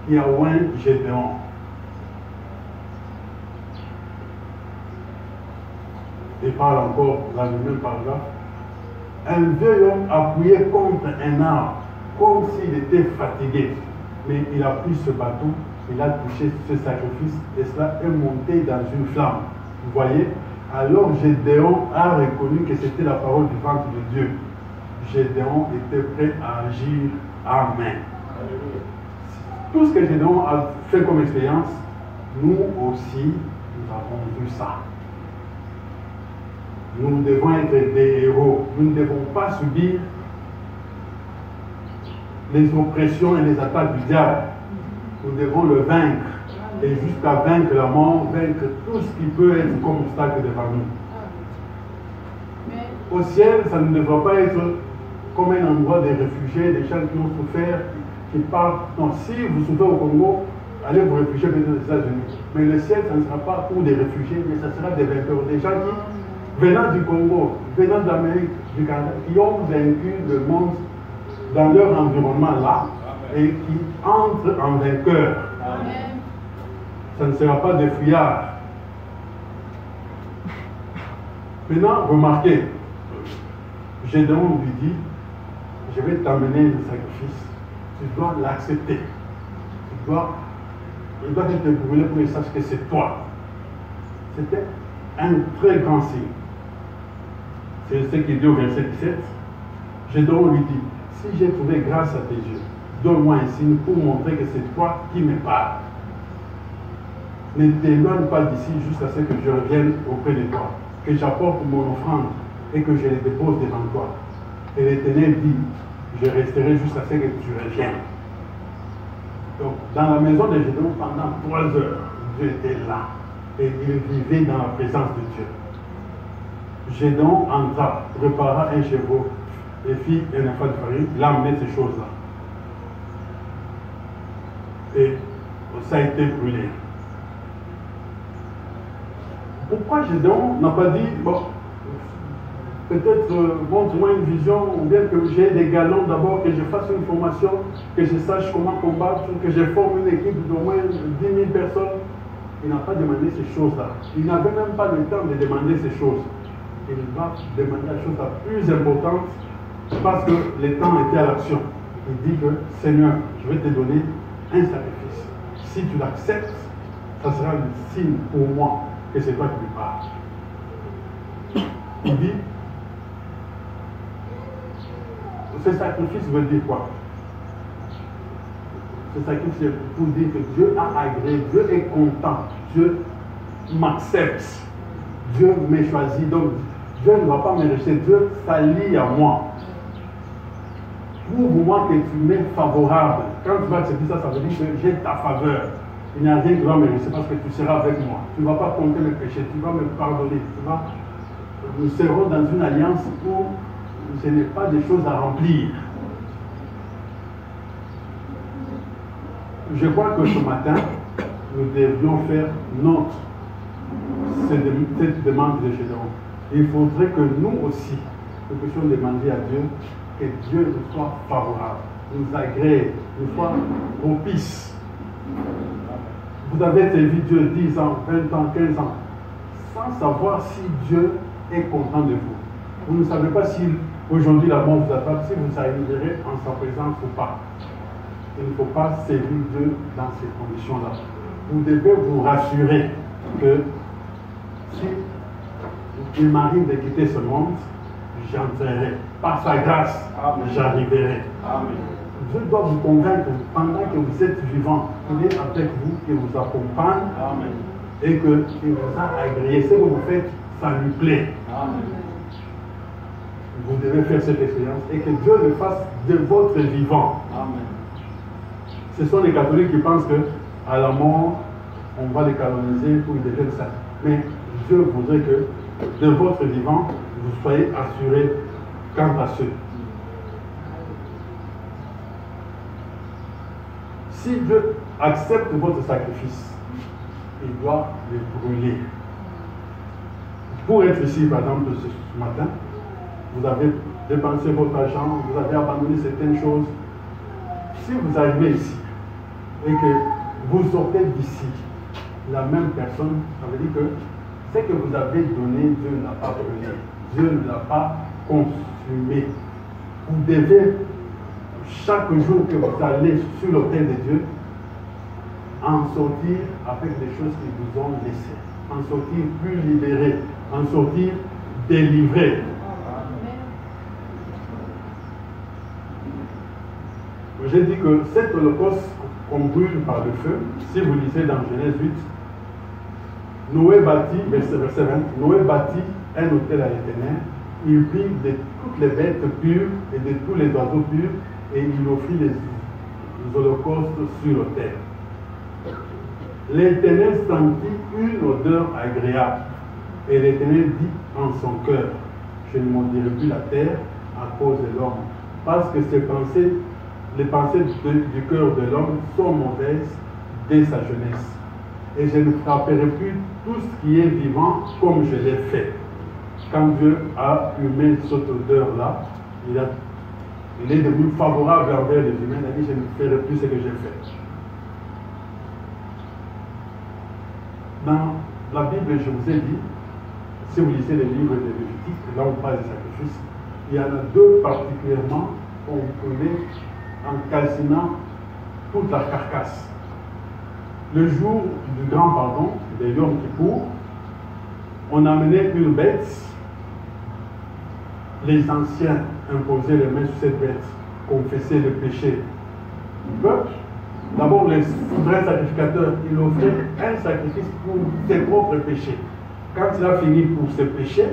qui a oint Gédéon. Il parle encore dans le même paragraphe. Un vieil homme appuyé contre un arbre, comme s'il était fatigué. Mais il a pris ce bâton, il a touché ce sacrifice, et cela est monté dans une flamme. Vous voyez? Alors Gédéon a reconnu que c'était la parole vivante de Dieu. Gédéon était prêt à agir. Amen. Tout ce que Gédéon a fait comme expérience, nous aussi, nous avons vu ça. Nous devons être des héros. Nous ne devons pas subir les oppressions et les attaques du diable. Nous devons le vaincre. Et jusqu'à vaincre la mort, vaincre tout ce qui peut être comme obstacle devant nous. Au ciel, ça ne devra pas être comme un endroit des réfugiés, des gens qui ont souffert, qui parlent. Non, si vous souffrez au Congo, allez vous réfugier peut-être aux États-Unis. Mais le ciel, ça ne sera pas pour des réfugiés, mais ça sera des vainqueurs, des gens qui, venant du Congo, venant d'Amérique, du Canada, qui ont vaincu le monde dans leur environnement là, et qui entrent en vainqueur. Ça ne sera pas des fuyards. Maintenant, remarquez, Gédéon lui dit, je vais t'amener le sacrifice, tu dois l'accepter. Il doit être brûlé pour qu'il sache que c'est toi. C'était un très grand signe. C'est ce qu'il dit au verset 17. Gédéon lui dit, si j'ai trouvé grâce à tes yeux, donne-moi un signe pour montrer que c'est toi qui me parles. Ne t'éloigne pas d'ici jusqu'à ce que je revienne auprès de toi, que j'apporte mon offrande et que je les dépose devant toi. Et l'Éternel dit, je resterai jusqu'à ce que tu reviennes. Donc, dans la maison de Gédéon, pendant 3 heures, Dieu était là. Et il vivait dans la présence de Dieu. Gédéon entra, prépara un chevreau, et fit un enfant de farine, il a amené ces choses-là. Et ça a été brûlé. Pourquoi Gédéon n'a pas dit, bon, peut-être montre-moi une vision, ou bien que j'ai des galons d'abord, que je fasse une formation, que je sache comment combattre, que je forme une équipe d'au moins 10 000 personnes. Il n'a pas demandé ces choses-là. Il n'avait même pas le temps de demander ces choses. Il va demander la chose la plus importante parce que le temps était à l'action. Il dit que, Seigneur, je vais te donner un sacrifice. Si tu l'acceptes, ça sera le signe pour moi que c'est toi qui me parles. Il dit, ce sacrifice veut dire quoi? Ce sacrifice est pour dire que Dieu a agréé, Dieu est content, Dieu m'accepte, Dieu m'a choisi, donc Dieu ne va pas me rejeter, Dieu s'allie à moi. Prouve-moi que tu m'es favorable. Quand tu vas accepter ça, ça veut dire que j'ai ta faveur. Il n'y a rien qui va me rejeter parce que tu seras avec moi. Tu ne vas pas compter mes péchés, tu vas me pardonner. Nous serons dans une alliance où je n'ai pas de choses à remplir. Je crois que ce matin, nous devions faire cette demande de Gédéon. Il faudrait que nous aussi, nous puissions demander à Dieu que Dieu nous soit favorable. nous agrée, nous soit propice. Vous avez servi Dieu 10 ans, 20 ans, 15 ans, sans savoir si Dieu est content de vous. Vous ne savez pas si aujourd'hui la mort vous attrape, si vous arriverez en sa présence ou pas. Il ne faut pas servir Dieu dans ces conditions-là. Vous devez vous rassurer que si il m'arrive de quitter ce monde, j'entrerai. Par sa grâce, j'arriverai. Dieu doit vous convaincre pendant que vous êtes vivant, qu'il est avec vous, qu'il vous accompagne. Amen. Et qu'il vous a agréé. Ce que vous faites, ça lui plaît. Amen. Vous devez faire cette expérience et que Dieu le fasse de votre vivant. Amen. Ce sont les catholiques qui pensent qu'à la mort, on va les canoniser pour qu'ils deviennent saints. Mais Dieu voudrait que de votre vivant, vous soyez assurés quant à ceux. Si Dieu accepte votre sacrifice, il doit le brûler. Pour être ici, par exemple, ce matin, vous avez dépensé votre argent, vous avez abandonné certaines choses. Si vous arrivez ici et que vous sortez d'ici, la même personne, ça veut dire que ce que vous avez donné, Dieu n'a pas brûlé. Dieu ne l'a pas consumé. Vous devez, chaque jour que vous allez sur l'autel de Dieu, en sortir avec les choses qu'ils vous ont laissées. En sortir plus libéré, en sortir délivré. J'ai dit que cet holocauste qu'on brûle par le feu, si vous lisez dans Genèse 8, Noé bâtit, verset 20, Noé bâtit un autel à l'Éternel, il prit de toutes les bêtes pures et de tous les oiseaux purs, et il offrit les holocaustes sur l'autel. L'Éternel sentit une odeur agréable, et l'Éternel dit en son cœur, je ne maudirai plus la terre à cause de l'homme, parce que les pensées du cœur de l'homme sont mauvaises dès sa jeunesse. Et je ne frapperai plus tout ce qui est vivant comme je l'ai fait. Quand Dieu a humé cette odeur-là, il est devenu favorable envers les humains. Il a dit, je ne ferai plus ce que j'ai fait. Dans la Bible, je vous ai dit, si vous lisez les livres de Lévitique, là on parle des sacrifices, il y en a deux particulièrement qu'on brûlait en calcinant toute la carcasse. Le jour du grand pardon, de Yom Kippour, on amenait une bête. Les anciens imposaient les mains sur cette bête, confessaient le péché du peuple. D'abord, le souverain sacrificateur, il offrait un sacrifice pour ses propres péchés. Quand il a fini pour ses péchés,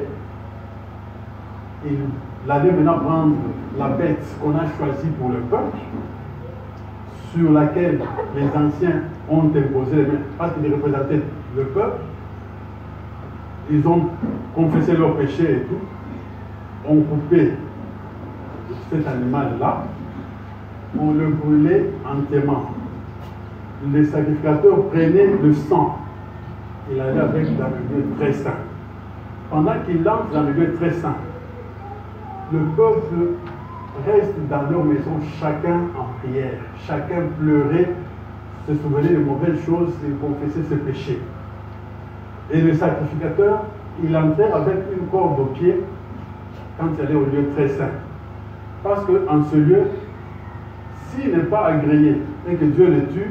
il allait maintenant prendre la bête qu'on a choisie pour le peuple, sur laquelle les anciens ont imposé les mains, parce qu'ils représentaient le peuple. Ils ont confessé leurs péchés et tout. On coupait cet animal-là, on le brûlait entièrement. Les sacrificateurs prenaient le sang, il allait avec dans le lieu très saint. Pendant qu'il entre dans le lieu très saint, le peuple reste dans leur maison, chacun en prière, chacun pleurait, se souvenait de mauvaises choses et confessait ses péchés. Et le sacrificateur, il entrait avec une corde au pied quand il allait au lieu très saint. Parce qu'en ce lieu, s'il n'est pas agréé et que Dieu le tue,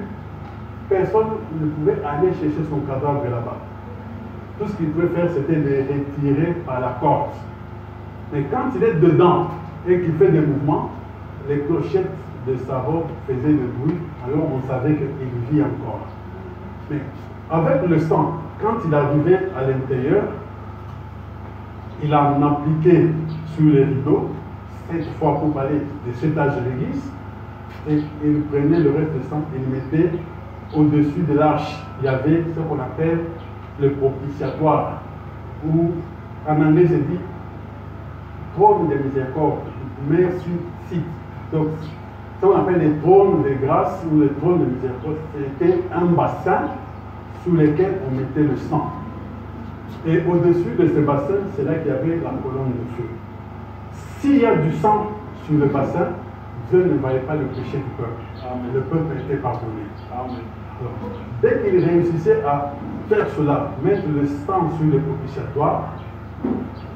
personne ne pouvait aller chercher son cadavre là-bas. Tout ce qu'il pouvait faire, c'était de retirer par la corde. Mais quand il est dedans et qu'il fait des mouvements, les clochettes de sa robe faisaient du bruit, alors on savait qu'il vit encore. Mais avec le sang, quand il arrivait à l'intérieur, il en appliquait sur les rideaux, cette fois pour parler de cet âge de l'église, et il prenait le reste de sang et il mettait au-dessus de l'arche. Il y avait ce qu'on appelle le propitiatoire, ou en anglais c'est dit trône de miséricorde, mercy seat. Donc, ce qu'on appelle les trônes de grâce ou les trônes de miséricorde, c'était un bassin sous lequel on mettait le sang. Et au-dessus de ce bassin, c'est là qu'il y avait la colonne de feu. S'il y a du sang sur le bassin, Dieu ne voyait pas le péché du peuple. Amen. Le peuple était pardonné. Amen. Alors, dès qu'il réussissait à faire cela, mettre le sang sur le propitiatoire,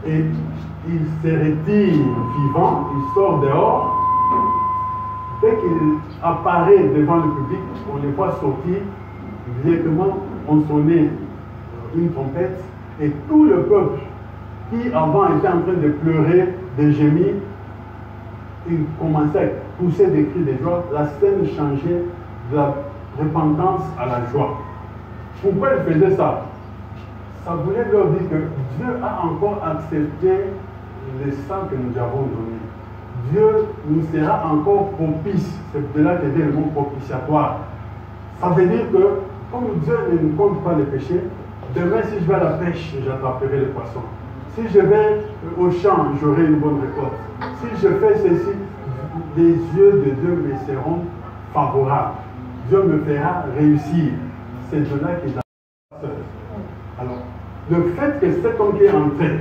et il se retire vivant, il sort dehors. Dès qu'il apparaît devant le public, on les voit sortir, directement on sonnait une trompette, et tout le peuple qui avant était en train de pleurer, de gémir, il commençait à pousser des cris de joie. La scène changeait de la repentance à la joie. Pourquoi il faisait ça? Ça voulait leur dire que Dieu a encore accepté le sang que nous avons donné. Dieu nous sera encore propice. C'est de là que vient le mot propitiatoire. Ça veut dire que, comme Dieu ne nous compte pas les péchés, demain si je vais à la pêche, j'attraperai les poissons. Si je vais au champ, j'aurai une bonne récolte. Si je fais ceci, les yeux de Dieu me seront favorables. Dieu me fera réussir. C'est de là qu'il a. Alors, le fait que cet homme qui est entré,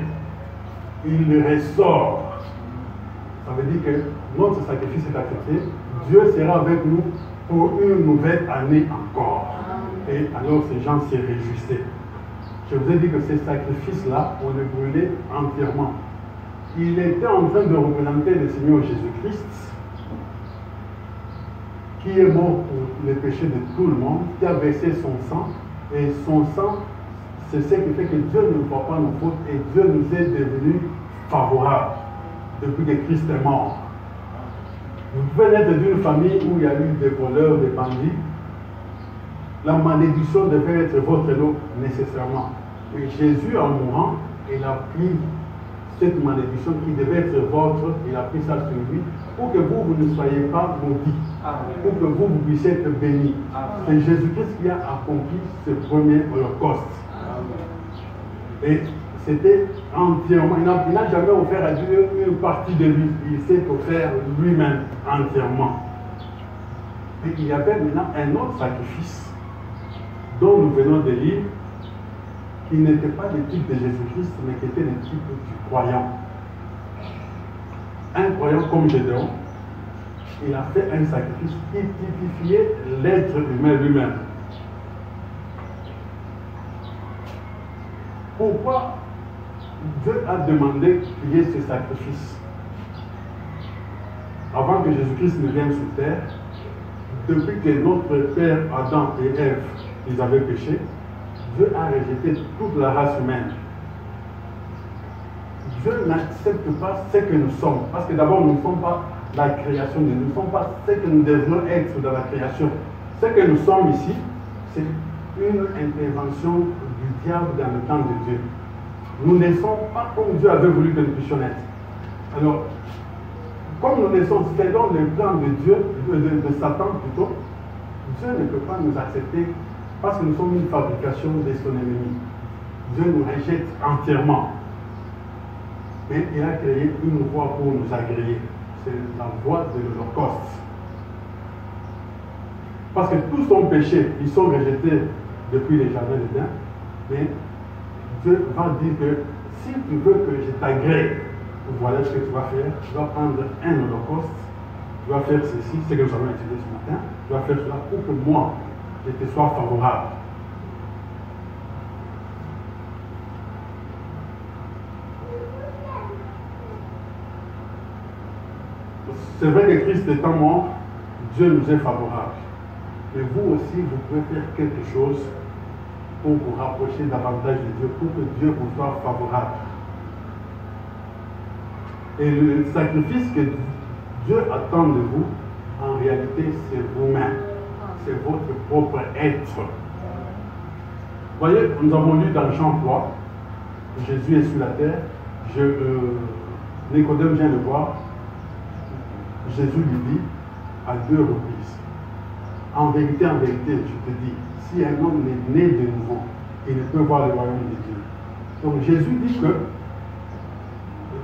il ressort, ça veut dire que notre sacrifice est accepté. Dieu sera avec nous pour une nouvelle année encore. Et alors ces gens s'y réjouissaient. Je vous ai dit que ces sacrifices-là, on les brûlait entièrement. Il était en train de représenter le Seigneur Jésus-Christ, qui est mort pour les péchés de tout le monde, qui a versé son sang. Et son sang, c'est ce qui fait que Dieu ne voit pas nos fautes et Dieu nous est devenu favorable depuis que Christ est mort. Vous pouvez naître d'une famille où il y a eu des voleurs, des bandits. La malédiction devait être votre lot nécessairement. Et Jésus, en mourant, il a pris cette malédiction qui devait être votre, il a pris ça sur lui, pour que vous ne soyez pas maudits, pour que vous puissiez être bénis. C'est Jésus-Christ qui a accompli ce premier holocauste. Et c'était entièrement, il n'a jamais offert à Dieu une partie de lui, il s'est offert lui-même entièrement. Et il y avait maintenant un autre sacrifice dont nous venons de lire, qui n'était pas le type de Jésus-Christ, mais qui était le type du croyant. Un croyant comme Gédéon, il a fait un sacrifice qui typifiait l'être humain lui-même. Pourquoi Dieu a demandé qu'il y ait ce sacrifice? Avant que Jésus-Christ ne vienne sur terre, depuis que notre père Adam et Ève, ils avaient péché, Dieu a rejeté toute la race humaine. Dieu n'accepte pas ce que nous sommes. Parce que d'abord, nous ne sommes pas la création de Dieu. Nous ne sommes pas ce que nous devons être dans la création. Ce que nous sommes ici, c'est une intervention du diable dans le temps de Dieu. Nous ne naissons pas comme Dieu avait voulu que nous puissions naître. Alors, comme nous naissons selon le plan de Dieu, de Satan plutôt, Dieu ne peut pas nous accepter parce que nous sommes une fabrication de son ennemi. Dieu nous rejette entièrement. Et il a créé une voie pour nous agréer. C'est la voie de l'Holocauste. Parce que tous sont péchés, ils sont rejetés depuis les jardins d'Éden. Mais Dieu va dire que si tu veux que je t'agrée, voilà ce que tu vas faire. Tu vas prendre un holocauste, tu vas faire ceci, ce que nous avons étudié ce matin, tu vas faire cela pour que moi, je te sois favorable. C'est vrai que Christ étant mort, Dieu nous est favorable. Mais vous aussi, vous pouvez faire quelque chose pour vous rapprocher davantage de Dieu, pour que Dieu vous soit favorable. Et le sacrifice que Dieu attend de vous, en réalité, c'est vous-même. C'est votre propre être. Vous voyez, nous avons lu dans Jean 3, Jésus est sur la terre, Nicodème vient le voir, Jésus lui dit à 2 reprises, en vérité, je te dis, si un homme est né de nouveau, il ne peut voir le royaume de Dieu. Donc Jésus dit que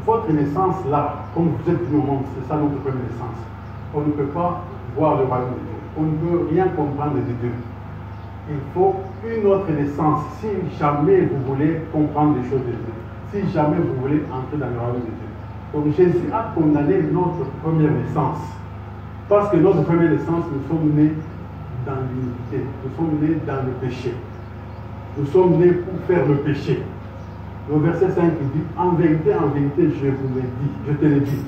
votre naissance là, comme vous êtes venu au monde, c'est ça notre première naissance. On ne peut pas voir le royaume de Dieu. On ne peut rien comprendre de Dieu. Il faut une autre naissance si jamais vous voulez comprendre les choses de Dieu. Si jamais vous voulez entrer dans le royaume de Dieu. Donc Jésus a condamné notre première naissance. Parce que notre première naissance, nous sommes nés dans l'iniquité, nous sommes nés dans le péché. Nous sommes nés pour faire le péché. Le verset 5 dit, en vérité, je vous le dis, je te le dis,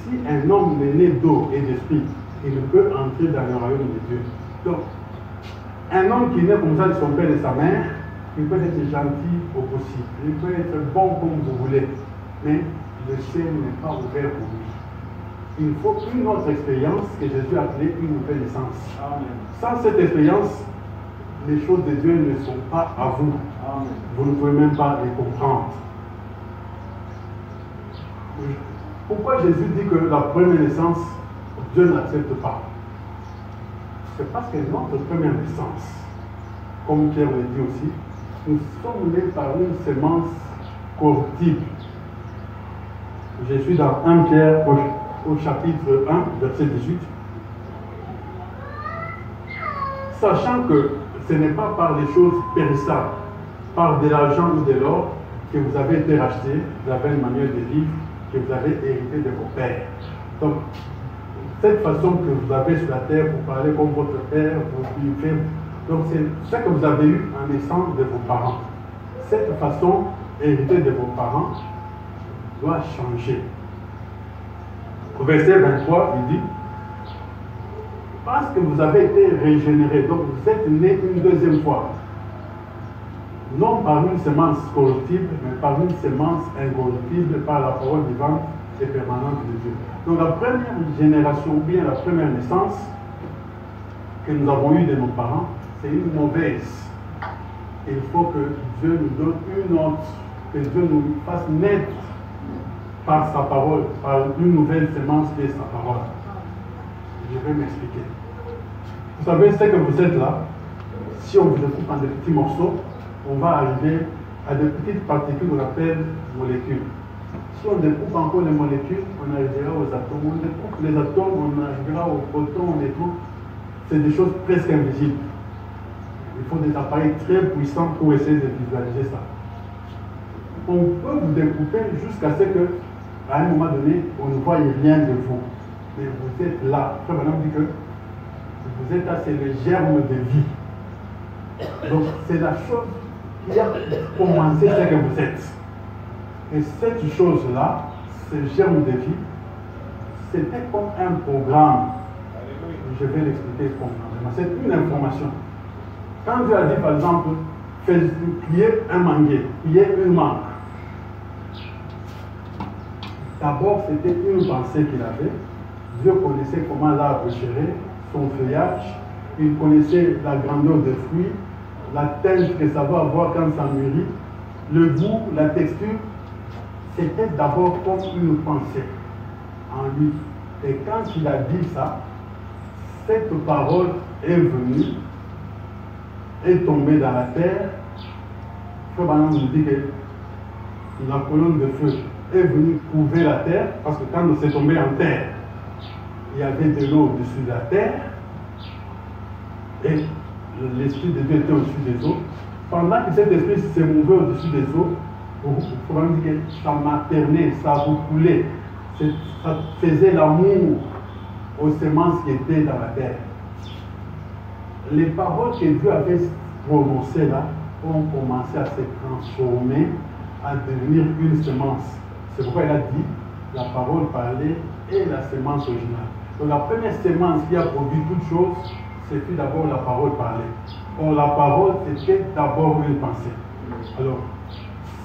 si un homme est né d'eau et d'esprit, il ne peut entrer dans le royaume de Dieu. Donc, un homme qui naît comme ça de son père et de sa mère, il peut être gentil au possible, il peut être bon comme vous voulez, mais le ciel n'est pas ouvert pour lui. Il faut une autre expérience que Jésus a appelée une nouvelle naissance. Amen. Sans cette expérience, les choses de Dieu ne sont pas à vous. Amen. Vous ne pouvez même pas les comprendre. Pourquoi Jésus dit que la première naissance, Dieu n'accepte pas? C'est parce que notre première naissance, comme Pierre le dit aussi, nous sommes nés par une sémence corruptible. Je suis dans 1 Pierre au chapitre 1, verset 18. Sachant que ce n'est pas par des choses périssables, par de l'argent ou de l'or, que vous avez été rachetés de la belle manière de vivre que vous avez hérité de vos pères. Donc, cette façon que vous avez sur la terre, vous parlez comme votre père, vous vivez. Donc, c'est ça que vous avez eu en naissant de vos parents. Cette façon héritée de vos parents doit changer. Au verset 23, il dit, parce que vous avez été régénérés, donc vous êtes nés une deuxième fois, non par une semence corruptible, mais par une semence incorruptible, par la parole vivante et permanente de Dieu. Donc la première génération, ou bien la première naissance que nous avons eue de nos parents, c'est une mauvaise. Il faut que Dieu nous donne une autre, que Dieu nous fasse naître par sa parole, par une nouvelle semence qui est sa parole. Je vais m'expliquer. Vous savez, c'est que vous êtes là, si on vous découpe en des petits morceaux, on va arriver à des petites particules qu'on appelle molécules. Si on découpe encore les molécules, on arrivera aux atomes. On découpe les atomes, on arrivera aux protons, et tout. C'est des choses presque invisibles. Il faut des appareils très puissants pour essayer de visualiser ça. On peut vous découper jusqu'à ce que, à un moment donné, on ne voit rien de vous. Mais vous êtes là. Frère Branham dit que vous êtes là, c'est le germe de vie. Donc, c'est la chose qui a commencé ce que vous êtes. Et cette chose-là, ce germe de vie, c'était comme un programme. Je vais l'expliquer comment. C'est une information. Quand Dieu a dit, par exemple, priez un manguier, priez une mangue. D'abord, c'était une pensée qu'il avait. Dieu connaissait comment l'arbre gérait, son feuillage. Il connaissait la grandeur des fruits, la teinte que ça va avoir quand ça mûrit, le goût, la texture. C'était d'abord comme une pensée en lui. Et quand il a dit ça, cette parole est venue, est tombée dans la terre. Frère Branham nous dit que la colonne de feu est venue couvrir la terre, parce que quand on s'est tombé en terre, il y avait de l'eau au-dessus de la terre, et l'Esprit de Dieu était au-dessus des eaux. Pendant que cet esprit s'est mouvé au-dessus des eaux, il faut dire que ça maternait, ça recoulait, ça faisait l'amour aux semences qui étaient dans la terre. Les paroles que Dieu avait prononcées là ont commencé à se transformer, à devenir une semence. C'est pourquoi il a dit la parole parlée et la semence originale. Donc la première semence qui a produit toute chose, c'était d'abord la parole parlée. Or la parole était d'abord une pensée. Alors,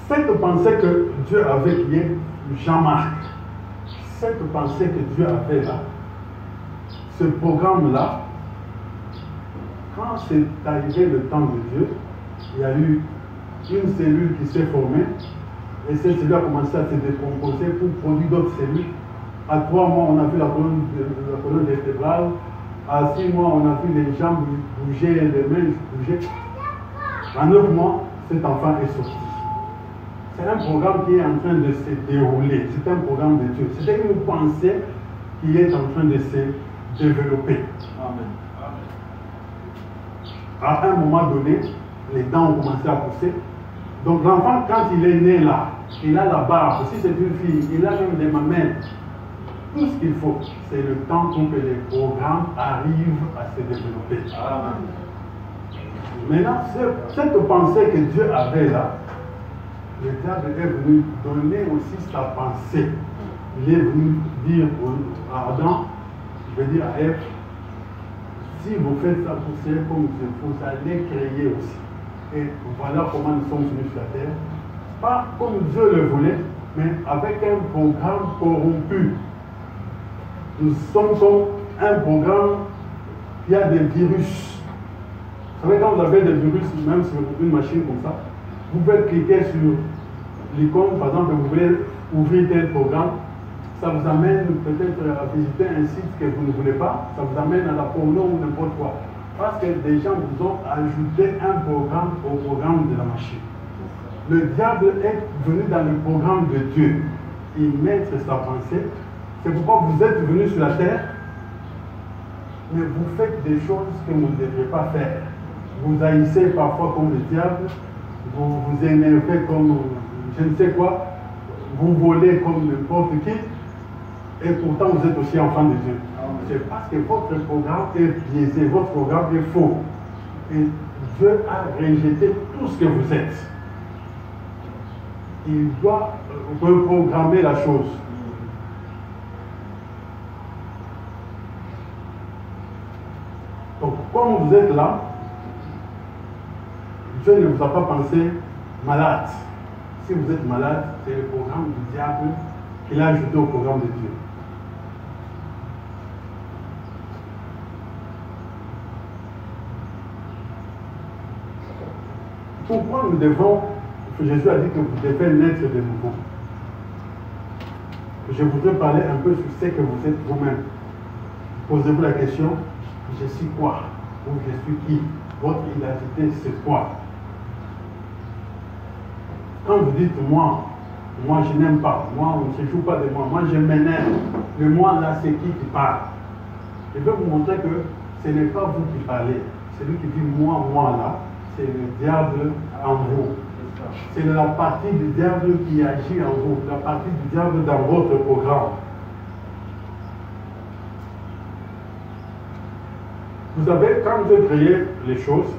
cette pensée que Dieu avait qui est Jean-Marc, cette pensée que Dieu avait là, ce programme-là, quand c'est arrivé le temps de Dieu, il y a eu une cellule qui s'est formée, et cette cellule a commencé à se décomposer pour produire d'autres cellules. À 3 mois, on a vu la colonne vertébrale. À 6 mois, on a vu les jambes bouger, les mains bouger. À 9 mois, cet enfant est sorti. C'est un programme qui est en train de se dérouler. C'est un programme de Dieu. C'est une pensée qui est en train de se développer. Amen. À un moment donné, les dents ont commencé à pousser. Donc l'enfant, quand il est né là, il a la barbe. Si c'est une fille, il a même des mamelles. tout ce qu'il faut. C'est le temps pour que les programmes arrivent à se développer. Amen. Maintenant, cette pensée que Dieu avait là, le diable est venu donner aussi sa pensée. Il est venu dire à Adam, je vais dire à Ève, si vous faites ça pour faire comme Dieu, vous allez créer aussi. Et voilà comment nous sommes venus sur la terre. Pas comme Dieu le voulait, mais avec un programme corrompu. Nous sommes comme un programme qui a des virus. Vous savez, quand vous avez des virus, même sur une machine comme ça, vous pouvez cliquer sur l'icône, par exemple, vous voulez ouvrir tel programme, ça vous amène peut-être à visiter un site que vous ne voulez pas, ça vous amène à la porno ou n'importe quoi. Parce que des gens vous ont ajouté un programme au programme de la machine. Le diable est venu dans le programme de Dieu. Il met sa pensée. C'est pourquoi vous êtes venus sur la terre, mais vous faites des choses que vous ne devriez pas faire. Vous haïssez parfois comme le diable, vous vous énervez comme je ne sais quoi, vous volez comme n'importe qui, et pourtant vous êtes aussi enfant de Dieu. C'est parce que votre programme est biaisé, votre programme est faux. Et Dieu a rejeté tout ce que vous êtes. Il doit reprogrammer la chose. Donc, comme vous êtes là, Dieu ne vous a pas pensé malade. Si vous êtes malade, c'est le programme du diable qu'il a ajouté au programme de Dieu. Pourquoi nous devons, Jésus a dit que vous devez naître de nouveau. Je voudrais parler un peu sur ce que vous êtes vous-même. Posez-vous la question, je suis quoi? Ou je suis qui? Votre identité, c'est quoi? Quand vous dites moi je n'aime pas, moi on ne se joue pas de moi je m'énerve, le moi là c'est qui parle? Je vais vous montrer que ce n'est pas vous qui parlez, celui qui dit moi là, c'est le diable en vous. C'est la partie du diable qui agit en vous, la partie du diable dans votre programme. Vous savez, quand Dieu a créé les choses,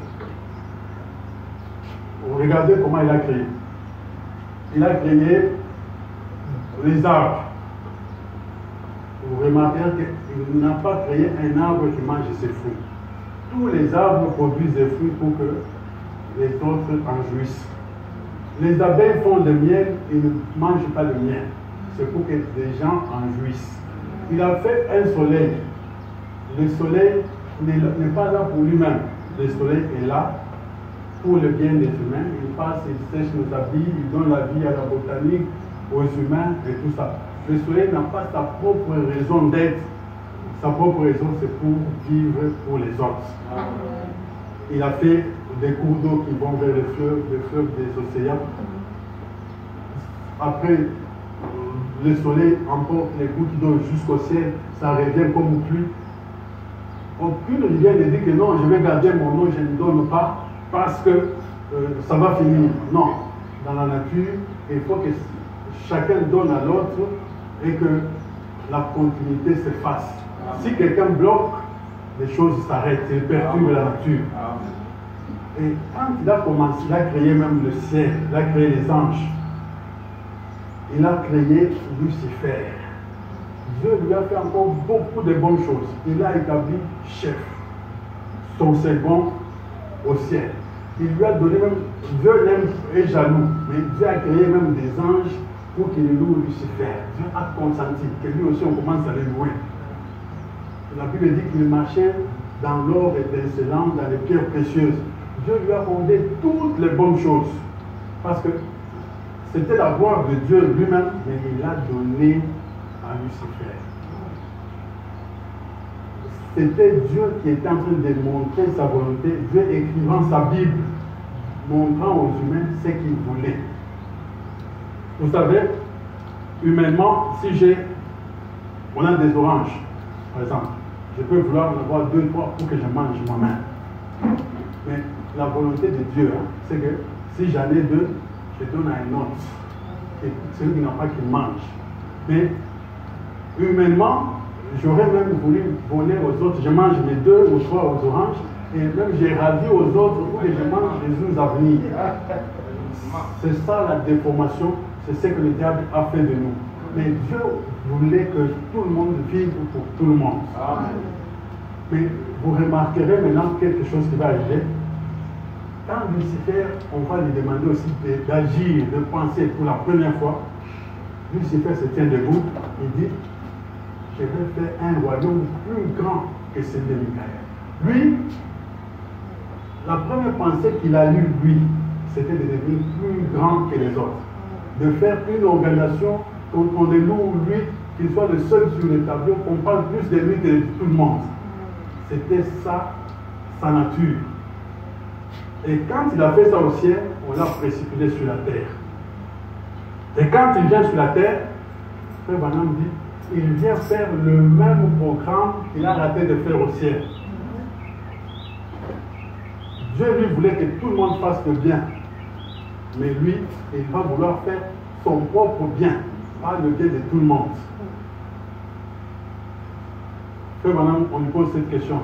regardez comment il a créé. Il a créé les arbres. Vous remarquerez qu'il n'a pas créé un arbre qui mange ses fruits. Tous les arbres produisent des fruits pour que les autres en jouissent. Les abeilles font le miel, ils ne mangent pas le miel. C'est pour que les gens en jouissent. Il a fait un soleil. Le soleil n'est pas là pour lui-même. Le soleil est là pour le bien des humains. Il passe, il sèche nos habits, il donne la vie à la botanique, aux humains et tout ça. Le soleil n'a pas sa propre raison d'être. Sa propre raison, c'est pour vivre pour les autres. Il a fait des cours d'eau qui vont vers les fleuves des océans. Après, le soleil emporte les gouttes d'eau jusqu'au ciel, ça revient comme pluie. Aucune rivière ne dit que non, je vais garder mon eau, je ne donne pas parce que ça va finir. Non, dans la nature, il faut que chacun donne à l'autre et que la continuité se fasse. Si quelqu'un bloque, les choses s'arrêtent, il perturbe la nature. Et quand il a commencé, il a créé même le ciel, il a créé les anges, il a créé Lucifer. Dieu lui a fait encore beaucoup de bonnes choses. Il a établi chef, son second au ciel. Il lui a donné même, Dieu est jaloux, mais Dieu a créé même des anges pour qu'il loue Lucifer. Dieu a consenti que lui aussi on commence à le louer. La Bible dit qu'il marchait dans l'or étincelant, dans les pierres précieuses. Dieu lui a accordé toutes les bonnes choses. Parce que c'était la gloire de Dieu lui-même, mais il a donné à Lucifer. C'était Dieu qui était en train de montrer sa volonté, Dieu écrivant sa Bible, montrant aux humains ce qu'il voulait. Vous savez, humainement, si on a des oranges, par exemple, je peux vouloir en avoir 2, 3 pour que je mange moi-même. Mais la volonté de Dieu, c'est que si j'en ai 2, je donne à un autre. C'est celui qui n'a pas qu'il mange. Mais Humainement, j'aurais même voulu voler aux autres. Je mange mes 2 ou 3 aux oranges et même j'ai ravi aux autres pour que je mange les jours à venir. C'est ça la déformation, c'est ce que le diable a fait de nous. Mais Dieu voulait que tout le monde vive pour tout le monde. Mais vous remarquerez maintenant quelque chose qui va arriver. Quand Lucifer, on va lui demander aussi d'agir, de penser pour la première fois, Lucifer se tient debout, il dit, je vais faire un royaume plus grand que celui de Michael. Lui, la première pensée qu'il a eue, lui, c'était de devenir plus grand que les autres. De faire une organisation qu'on le loue, lui, qu'il soit le seul sur le tableau, qu'on parle plus de lui que de tout le monde. C'était ça, sa nature. Et quand il a fait ça au ciel, on l'a précipité sur la terre. Et quand il vient sur la terre, Frère Branham dit, il vient faire le même programme qu'il a raté de faire au ciel. Dieu lui voulait que tout le monde fasse le bien. Mais lui, il va vouloir faire son propre bien, pas le bien de tout le monde. Frère Branham, on lui pose cette question.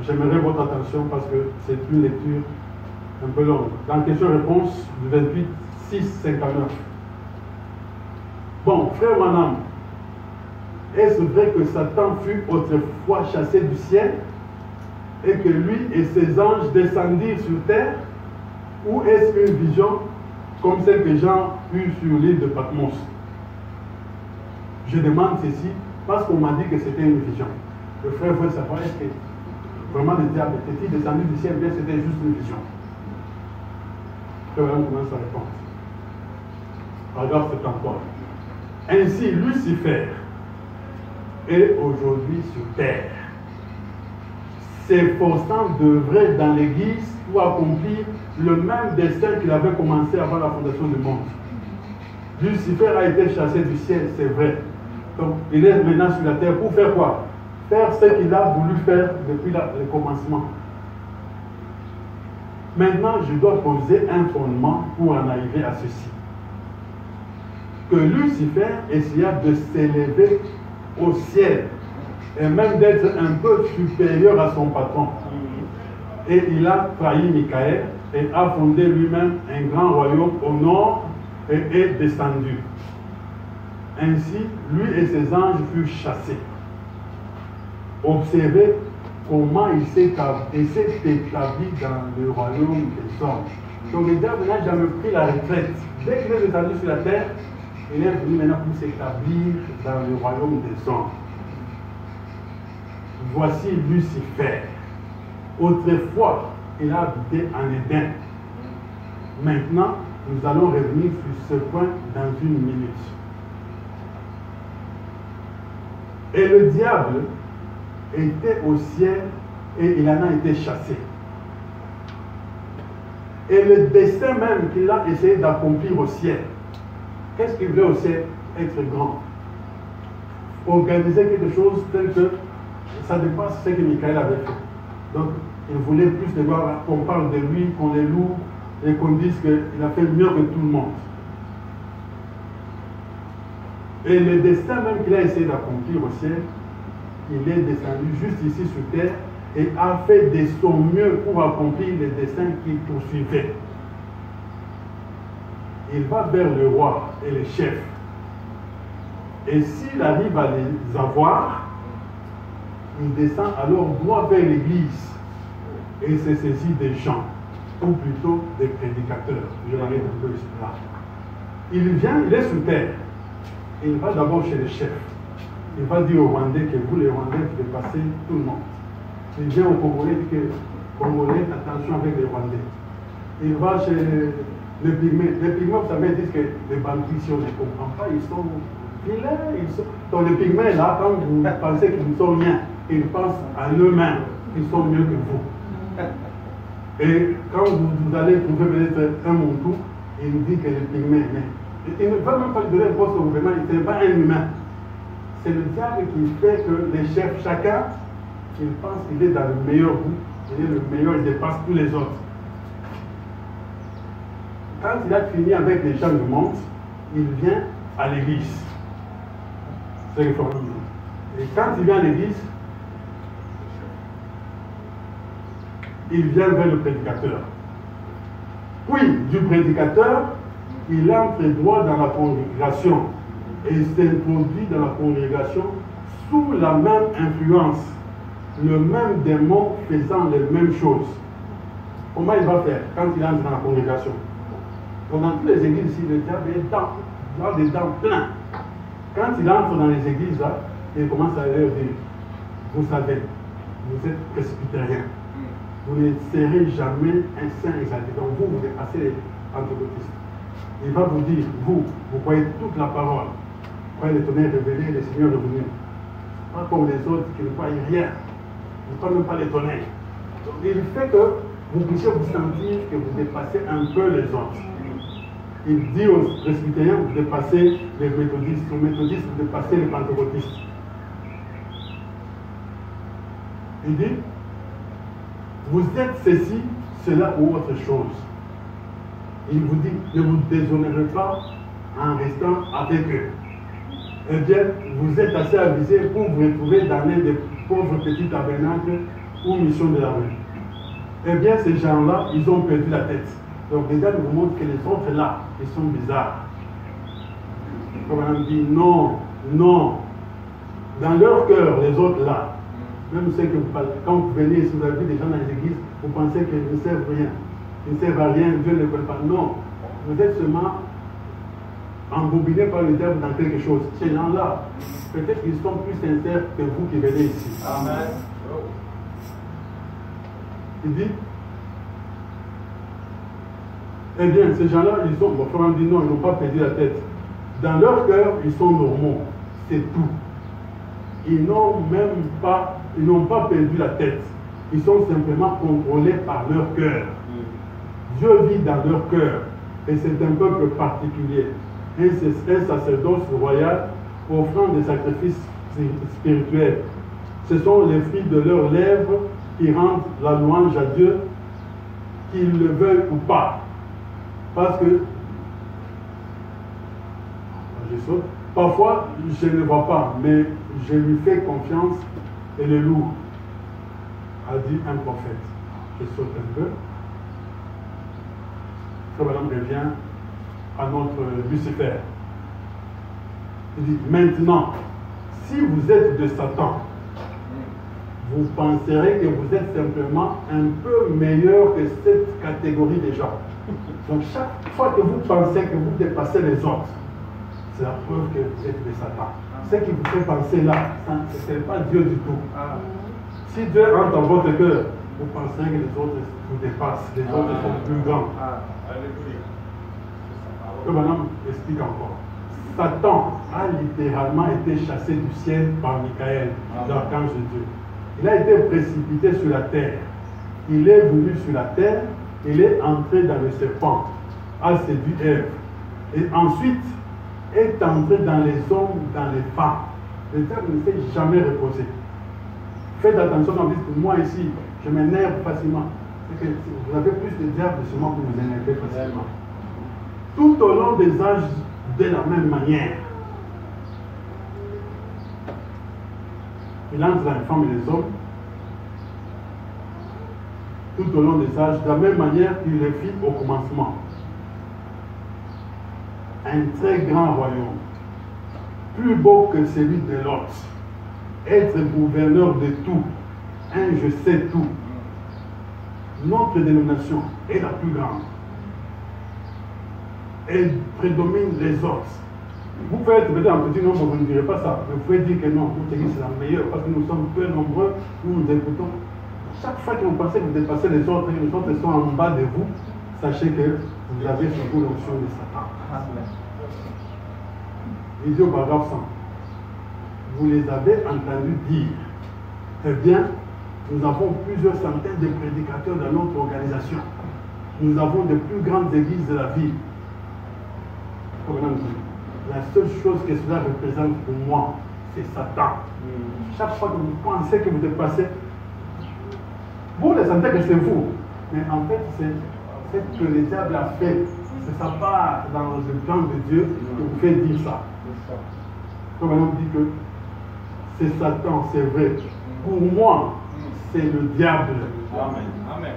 J'aimerais votre attention parce que c'est une lecture un peu longue. Dans question-réponse du 28, 6, 59. Bon, Frère Branham, est-ce vrai que Satan fut autrefois chassé du ciel et que lui et ses anges descendirent sur terre? Ou est-ce une vision comme celle que Jean eut sur l'île de Patmos? Je demande ceci parce qu'on m'a dit que c'était une vision. Le frère veut savoir est-ce que vraiment le diable était-il descendu du ciel, bien c'était juste une vision. Frère, on commence à répondre. Paragraphe 73. Ainsi, Lucifer est aujourd'hui sur terre, s'efforçant d'œuvrer dans l'Église pour accomplir le même destin qu'il avait commencé avant la fondation du monde. Lucifer a été chassé du ciel, c'est vrai. Donc, il est maintenant sur la terre pour faire quoi? Faire ce qu'il a voulu faire depuis le commencement. Maintenant, je dois poser un fondement pour en arriver à ceci. Que Lucifer essaya de s'élever au ciel et même d'être un peu supérieur à son patron. Et il a trahi Michael et a fondé lui-même un grand royaume au nord et est descendu. Ainsi, lui et ses anges furent chassés. Observez comment il s'est établi dans le royaume des hommes. Donc le diable n'a jamais pris la retraite. Dès qu'il est descendu sur la terre, il est venu maintenant pour s'établir dans le royaume des hommes. Voici Lucifer. Autrefois, il a habité en Éden. Maintenant, nous allons revenir sur ce point dans une minute. Et le diable était au ciel et il en a été chassé. Et le destin même qu'il a essayé d'accomplir au ciel, qu'est-ce qu'il voulait au ciel? Être grand. Organiser quelque chose tel que ça dépasse ce que Michael avait fait. Donc, il voulait plus de voir qu'on parle de lui, qu'on les loue et qu'on dise qu'il a fait mieux que tout le monde. Et le destin même qu'il a essayé d'accomplir au ciel, il est descendu juste ici sur terre et a fait de son mieux pour accomplir les desseins qu'il poursuivait. Il va vers le roi et les chefs. Et s'il arrive à les avoir, il descend alors droit vers l'église et se saisit des gens, ou plutôt des prédicateurs. Je l'arrête un peu là. Il vient, il est sur terre. Il va d'abord chez les chefs. Il va dire aux Rwandais que vous, les Rwandais, vous dépassez tout le monde. Il vient aux Congolais et dit que Congolais, attention avec les Rwandais. Il va chez les Pygmées. Les Pygmées, vous savez, disent que les banquiers, si on ne les comprend pas, ils sont vilains. Donc les Pygmées, là, quand vous pensez qu'ils ne sont rien, ils pensent à eux-mêmes qu'ils sont mieux que vous. Et quand vous allez trouver peut-être un Montou, il nous dit que les Pygmées, il ne va même pas lui donner un poste au gouvernement, il n'est pas un humain. C'est le diable qui fait que les chefs, chacun, il pense qu'il est dans le meilleur goût, il est le meilleur, il dépasse tous les autres. Quand il a fini avec les gens du monde, il vient à l'église. C'est ce que Frère Branham dit. Et quand il vient à l'église, il vient vers le prédicateur. Puis, du prédicateur, il entre droit dans la congrégation et il s'introduit dans la congrégation sous la même influence, le même démon faisant les mêmes choses. Comment il va faire quand il entre dans la congrégation? Dans toutes les églises ici, le diable est dans des dents pleins. Quand il entre dans les églises là, il commence à leur dire, vous savez, vous êtes presbytériens. Vous ne serez jamais un saint exalté. Donc vous dépassez les pentecôtistes. Il va vous dire, vous croyez toute la parole. Vous croyez le tonnerre révélé, le Seigneur revenu. Pas comme les autres qui ne croient rien. Ils ne croient même pas les tonnerres. Donc il fait que vous puissiez vous sentir que vous dépassez un peu les autres. Il dit aux presbytériens, vous dépassez les méthodistes. Aux méthodistes, vous dépassez les pentecôtistes. Il dit, vous êtes ceci, cela ou autre chose. Il vous dit, ne vous déshonorez pas en restant avec eux. Eh bien, vous êtes assez avisé pour vous retrouver dans l'un des pauvres petits tabernacles ou missions de la rue. Eh bien, ces gens-là, ils ont perdu la tête. Donc, déjà, ils vous montrent que les autres là, ils sont bizarres. Comme on dit, non, non. Dans leur cœur, les autres là, même ceux que vous parlez, quand vous venez, si vous avez vu des gens dans les églises, vous pensez qu'ils ne servent rien. Ils ne servent à rien, Dieu ne les connaît pas. Non. Vous êtes seulement embobinés par le diable dans quelque chose. Ces gens-là, peut-être qu'ils sont plus sincères que vous qui venez ici. Amen. Il dit, eh bien, ces gens-là, ils sont, bon, on dit non, ils n'ont pas perdu la tête. Dans leur cœur, ils sont normaux. C'est tout. Ils n'ont pas perdu la tête. Ils sont simplement contrôlés par leur cœur. Dieu vit dans leur cœur. Et c'est un peuple particulier. Un sacerdoce royal offrant des sacrifices spirituels. Ce sont les fruits de leurs lèvres qui rendent la louange à Dieu, qu'ils le veuillent ou pas. Parce que, je saute, parfois je ne le vois pas, mais je lui fais confiance et le loue, a dit un prophète. Je saute un peu. Frère Branham revient à notre Lucifer. Il dit, maintenant, si vous êtes de Satan, vous penserez que vous êtes simplement un peu meilleur que cette catégorie de gens. Donc chaque fois que vous pensez que vous dépassez les autres, c'est la preuve que vous êtes de Satan. Ce qui vous fait penser là, ce n'est pas Dieu du tout. Si Dieu entre dans votre cœur, vous pensez que les autres vous dépassent, les autres sont plus grands. Le bonhomme explique encore. Satan a littéralement été chassé du ciel par Michael, l'archange de Dieu. Il a été précipité sur la terre. Il est venu sur la terre, il est entré dans le serpent, a séduit Ève. Et ensuite, est entré dans les hommes, dans les femmes. Le diable ne s'est jamais reposé. Faites attention quand vous dites, moi ici, je m'énerve facilement. C'est que vous avez plus de diable seulement que vous énervez facilement. Tout au long des âges, de la même manière. Il entre dans les femmes et les hommes, tout au long des âges, de la même manière qu'il le fit au commencement. Un très grand royaume, plus beau que celui de l'autre, être gouverneur de tout, un je sais tout. Notre dénomination est la plus grande. Elle prédomine les autres. Vous pouvez être peut-être un petit nombre, vous ne direz pas ça, mais vous pouvez dire que non, notre église c'est la meilleure parce que nous sommes peu nombreux, nous nous écoutons. Chaque fois que vous pensez que vous dépassez les autres et les autres sont en bas de vous, sachez que vous avez sous vous l'onction de Satan. Il dit au paragraphe 100, vous les avez entendus dire, eh bien, nous avons plusieurs centaines de prédicateurs dans notre organisation. Nous avons de plus grandes églises de la ville. La seule chose que cela représente pour moi, c'est Satan. Chaque fois que vous pensez que vous dépassez, vous les sentez que c'est vous. Mais en fait, c'est ce que le diable a fait. C'est sa part dans le plan de Dieu qui vous fait dire ça. Comme on dit que c'est Satan, c'est vrai. Pour moi, c'est le diable. Amen. Amen.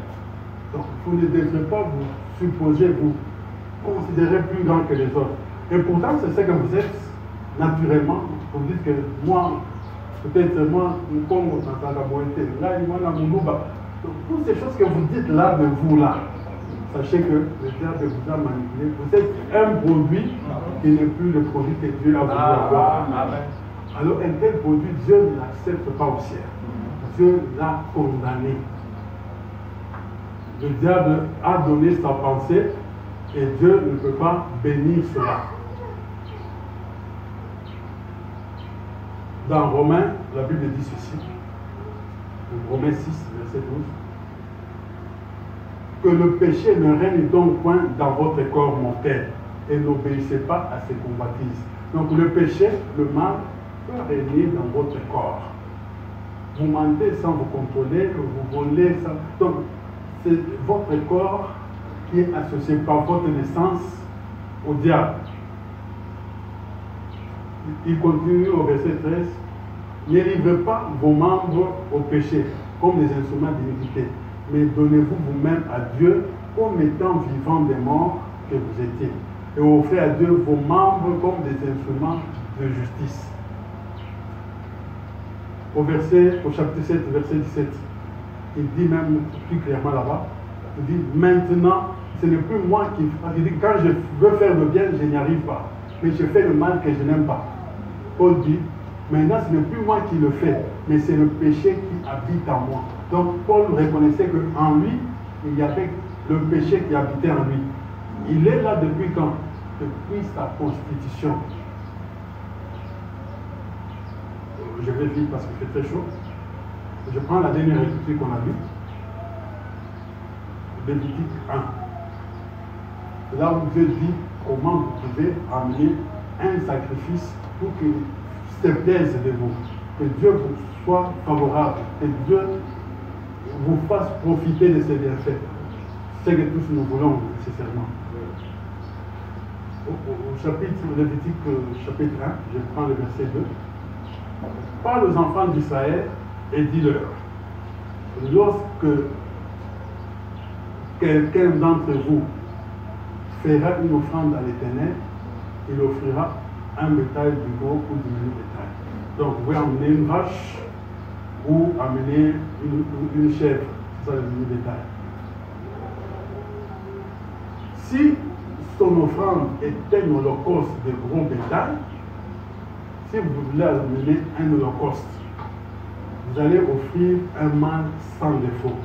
Donc, vous ne devrez pas vous supposer, vous considérer plus grand que les autres. Et pourtant, c'est ce que vous êtes, naturellement. Vous dites que moi, peut-être moi, comme dans la moitié, là, moi, dans mon louba. Toutes ces choses que vous dites là, de vous là, sachez que le diable vous a manipulé. Vous êtes un produit qui n'est plus le produit que Dieu a voulu avoir. Alors, un tel produit, Dieu ne l'accepte pas au ciel. Dieu l'a condamné. Le diable a donné sa pensée et Dieu ne peut pas bénir cela. Dans Romains, la Bible dit ceci. Romains 6, verset 12. Que le péché ne règne donc point dans votre corps mortel et n'obéissez pas à ses convoitises. Donc le péché, le mal, peut régner dans votre corps. Vous mentez sans vous contrôler, vous volez sans... Donc, c'est votre corps qui est associé par votre naissance au diable. Il continue au verset 13. Ne livrez pas vos membres au péché comme des instruments d'iniquité, mais donnez-vous vous-même à Dieu comme étant vivants des morts que vous étiez. Et offrez à Dieu vos membres comme des instruments de justice. Au chapitre 7, verset 17, il dit même plus clairement là-bas, il dit maintenant, ce n'est plus moi qui... Il dit quand je veux faire le bien, je n'y arrive pas. Mais je fais le mal que je n'aime pas. Paul dit, maintenant ce n'est plus moi qui le fais, mais c'est le péché qui habite en moi. Donc Paul reconnaissait qu'en lui, il y avait le péché qui habitait en lui. Il est là depuis quand? Depuis sa constitution. Je vais vite parce qu'il fait très chaud. Je prends la dernière écriture qu'on a lue. Lévitique 1. Là où Dieu dit comment vous pouvez amener un sacrifice pour qu'il se plaise de vous. Que Dieu vous soit favorable. Que Dieu vous fasse profiter de ses bienfaits. C'est ce que tous nous voulons nécessairement. Au chapitre Lévitique chapitre 1, je prends le verset 2. Parle aux enfants d'Israël et dis-leur, lorsque quelqu'un d'entre vous fera une offrande à l'Éternel, il offrira un bétail du gros ou du milieu bétail. Donc vous pouvez amener une vache ou amener une chèvre, c'est ça le milieu bétail. Si son offrande est un holocauste de gros bétail, si vous voulez amener un holocauste, vous allez offrir un mâle sans défaut.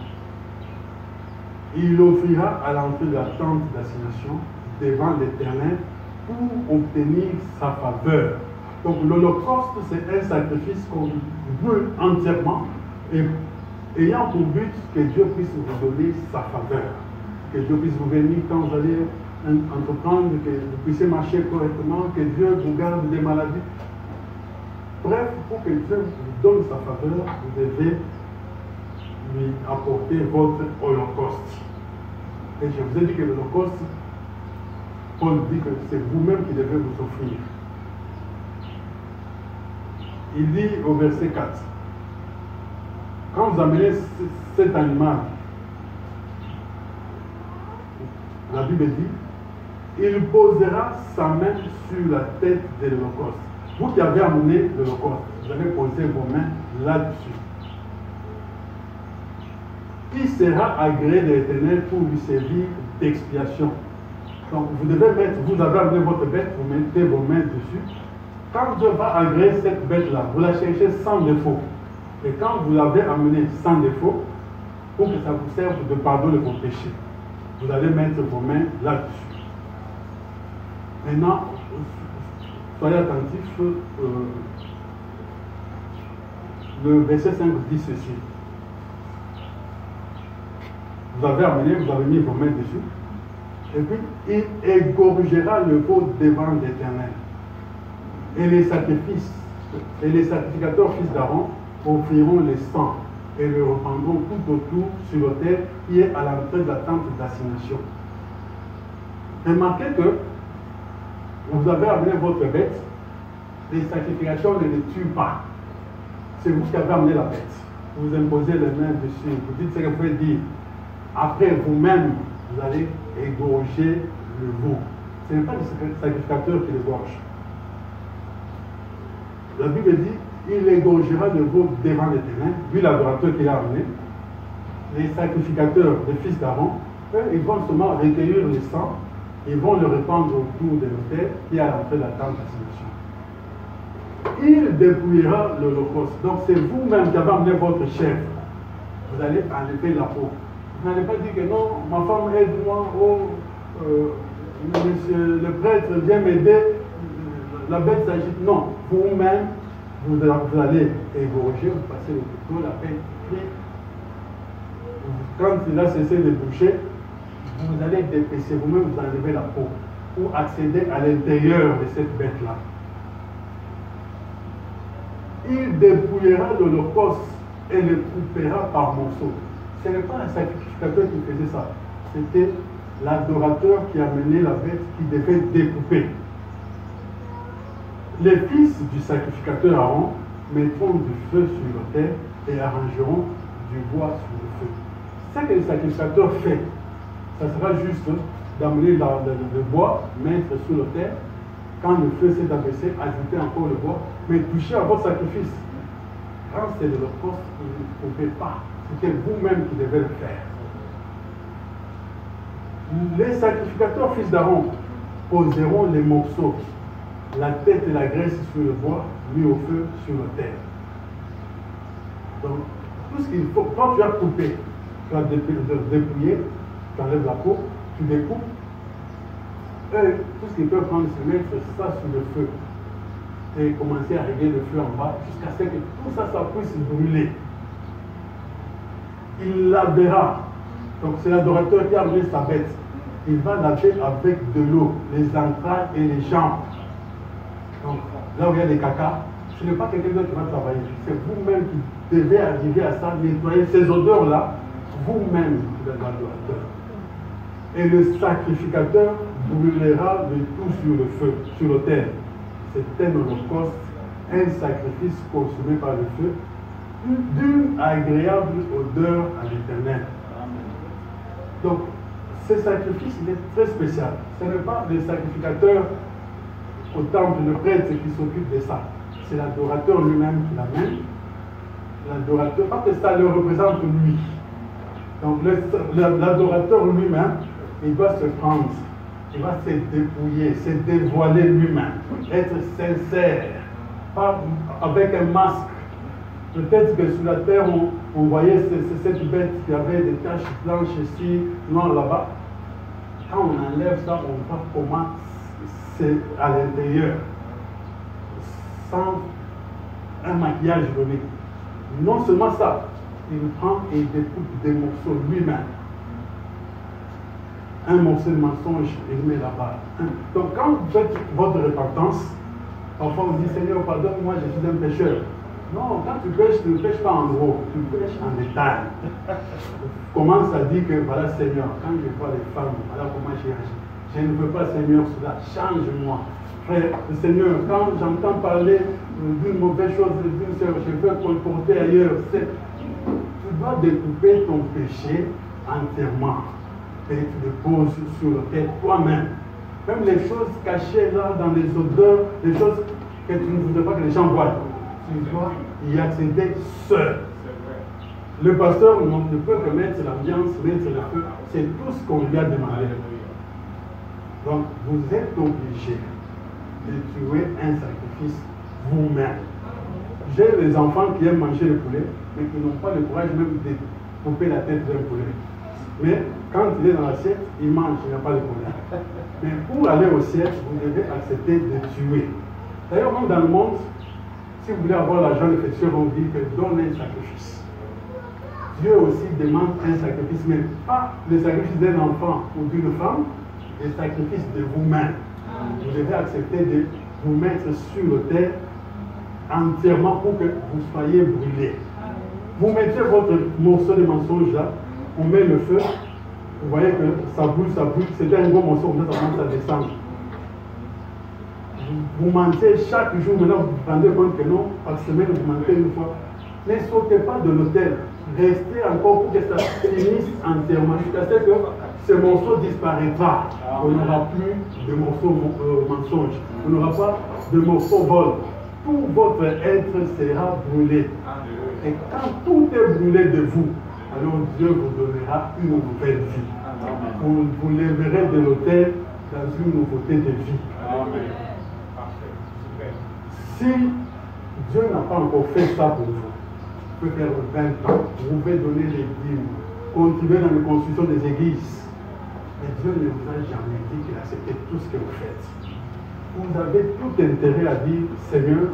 Il l'offrira à l'entrée de la tente d'assignation devant l'Éternel pour obtenir sa faveur. Donc l'holocauste, c'est un sacrifice qu'on veut entièrement et ayant pour but que Dieu puisse vous donner sa faveur. Que Dieu puisse vous bénir quand vous allez entreprendre, que vous puissiez marcher correctement, que Dieu vous garde des maladies. Bref, pour que Dieu vous donne sa faveur, vous devez lui apporter votre holocauste. Et je vous ai dit que l'holocauste, Paul dit que c'est vous-même qui devez vous offrir. Il dit au verset 4, quand vous amenez cet animal, la Bible dit, il posera sa main sur la tête de l'holocauste. Vous qui avez amené l'holocauste, vous avez posé vos mains là-dessus. Qui sera agréé de l'Éternel pour lui servir d'expiation. Donc vous devez mettre, vous avez amené votre bête, vous mettez vos mains dessus. Quand Dieu va agréer cette bête-là, vous la cherchez sans défaut. Et quand vous l'avez amenée sans défaut, pour que ça vous serve de pardon de vos péchés, vous allez mettre vos mains là-dessus. Maintenant, soyez attentifs. Le verset 5 dit ceci. Vous avez amené, vous avez mis vos mains dessus. Et puis, il égorgera le veau devant l'Éternel. Et les sacrifices, et les sacrificateurs fils d'Aaron offriront le sang et le répandront tout autour sur l'autel qui est à l'entrée de la tente d'assignation. Remarquez que vous avez amené votre bête, les sacrifications ne les tuent pas. c'est vous qui avez amené la bête. Vous imposez les mains dessus, vous dites ce que vous pouvez dire. Après, vous-même, vous allez égorger le veau. Ce n'est pas le sacrificateur qui l'égorge. La Bible dit, il égorgera le veau devant l'Éternel, lui l'adorateur qu'il a amené. Les sacrificateurs, les fils d'Aaron, eux, ils vont seulement recueillir le sang, ils vont le répandre autour de l'autel qui est à l'entrée de la tente d'assignation. Il dépouillera l'holocauste. Donc c'est vous-même qui avez amené votre chef. Vous allez enlever la peau. Vous n'allez pas dire que non, ma femme aide-moi, monsieur le prêtre vient m'aider, la bête s'agite. Non, vous-même, vous allez égorger, vous passez le couteau, la bête crie. Quand il a cessé de boucher, vous allez dépêcher vous-même, vous enlevez la peau pour accéder à l'intérieur de cette bête-là. Il dépouillera l'holocauste et le coupera par morceaux. Ce n'est pas un sacrificateur qui faisait ça. C'était l'adorateur qui amenait la bête qui devait découper. Les fils du sacrificateur Aaron mettront du feu sur l'autel et arrangeront du bois sur le feu. Ce que le sacrificateur fait, ça sera juste d'amener le bois, mettre sur l'autel. Quand le feu s'est abaissé, ajouter encore le bois, mais toucher à votre sacrifice. Quand c'est de l'holocauste, vous ne pouvez pas. C'était vous-même qui devez le faire. Les sacrificateurs fils d'Aaron poseront les morceaux, la tête et la graisse sur le bois, mis au feu sur l'autel. Donc, tout ce qu'il faut, quand tu as coupé, tu as dépouillé, tu enlèves la peau, tu découpes. Eux, tout ce qu'ils peuvent prendre, c'est mettre ça sur le feu et commencer à régler le feu en bas jusqu'à ce que tout ça, ça puisse brûler. Il lavera. Donc c'est l'adorateur qui a amené sa bête. Il va laver avec de l'eau les entrailles et les jambes. Donc là où il y a des cacas, ce n'est pas quelqu'un d'autre qui va travailler. C'est vous-même qui devez arriver à ça, nettoyer ces odeurs-là, vous-même, l'adorateur. Et le sacrificateur brûlera le tout sur le feu, sur l'autel. C'est un holocauste, un sacrifice consumé par le feu, d'une agréable odeur à l'Éternel. Donc, ce sacrifice, il est très spécial. Ce n'est pas le sacrificateur au temple, le prêtre qui s'occupe de ça. C'est l'adorateur lui-même qui l'amène. L'adorateur, parce que ça le représente lui. Donc, l'adorateur lui-même, il va se prendre, il va se dépouiller, se dévoiler lui-même, être sincère, pas avec un masque. Peut-être que sur la terre, on voyait cette bête qui avait des taches blanches ici, noires là-bas. Quand on enlève ça, on voit comment c'est à l'intérieur, sans un maquillage donné. Non seulement ça, il prend et découpe des morceaux lui-même. Un morceau de mensonge, il met là-bas. Donc quand vous faites votre repentance, parfois vous dites Seigneur, pardonne-moi, je suis un pécheur. Non, quand tu pêches, tu ne pêches pas en gros, tu pêches en détail. Commence à dire que voilà Seigneur, quand je vois les femmes, voilà comment j'ai agi. Je ne veux pas Seigneur cela, change-moi. Frère, Seigneur, quand j'entends parler d'une mauvaise chose, d'une sœur, je veux comporter ailleurs. Tu dois découper ton péché entièrement. Et tu le poses sur l'autel toi-même. Même les choses cachées là dans les odeurs, les choses que tu ne voudrais pas que les gens voient, tu dois y accéder seul. Le pasteur ne peut que mettre l'ambiance, mettre le feu, c'est tout ce qu'on lui a demandé. Donc vous êtes obligé de tuer un sacrifice vous-même. J'ai des enfants qui aiment manger le poulet, mais qui n'ont pas le courage même de couper la tête d'un poulet. Mais quand il est dans l'assiette, il mange, il n'y a pas de problème. Mais pour aller au ciel, vous devez accepter de tuer. D'ailleurs, même dans le monde, si vous voulez avoir l'argent de féticheur, on dit que donne un sacrifice. Dieu aussi demande un sacrifice, mais pas le sacrifice d'un enfant ou d'une femme, le sacrifice de vous-même. Vous devez accepter de vous mettre sur l'autel entièrement pour que vous soyez brûlés. Vous mettez votre morceau de mensonge là, on met le feu, vous voyez que ça brûle, c'était un gros morceau, ça commence à descendre. Vous mentez chaque jour, maintenant vous vous rendez compte que non, par semaine vous mentez une fois, Ne sautez pas de l'autel. Restez encore pour que ça finisse entièrement, jusqu'à ce que ce morceau disparaîtra. On n'aura plus de morceaux mensonges. On n'aura pas de morceaux vol. Tout votre être sera brûlé. Et quand tout est brûlé de vous, alors Dieu vous donnera une nouvelle vie. Vous lèverez de l'autel dans une nouveauté de vie. Si Dieu n'a pas encore fait ça pour vous, vous pouvez faire 20 ans, vous pouvez donner les dîmes, contribuer dans la construction des églises. Mais Dieu ne vous a jamais dit qu'il acceptait tout ce que vous faites. Vous avez tout intérêt à dire, Seigneur,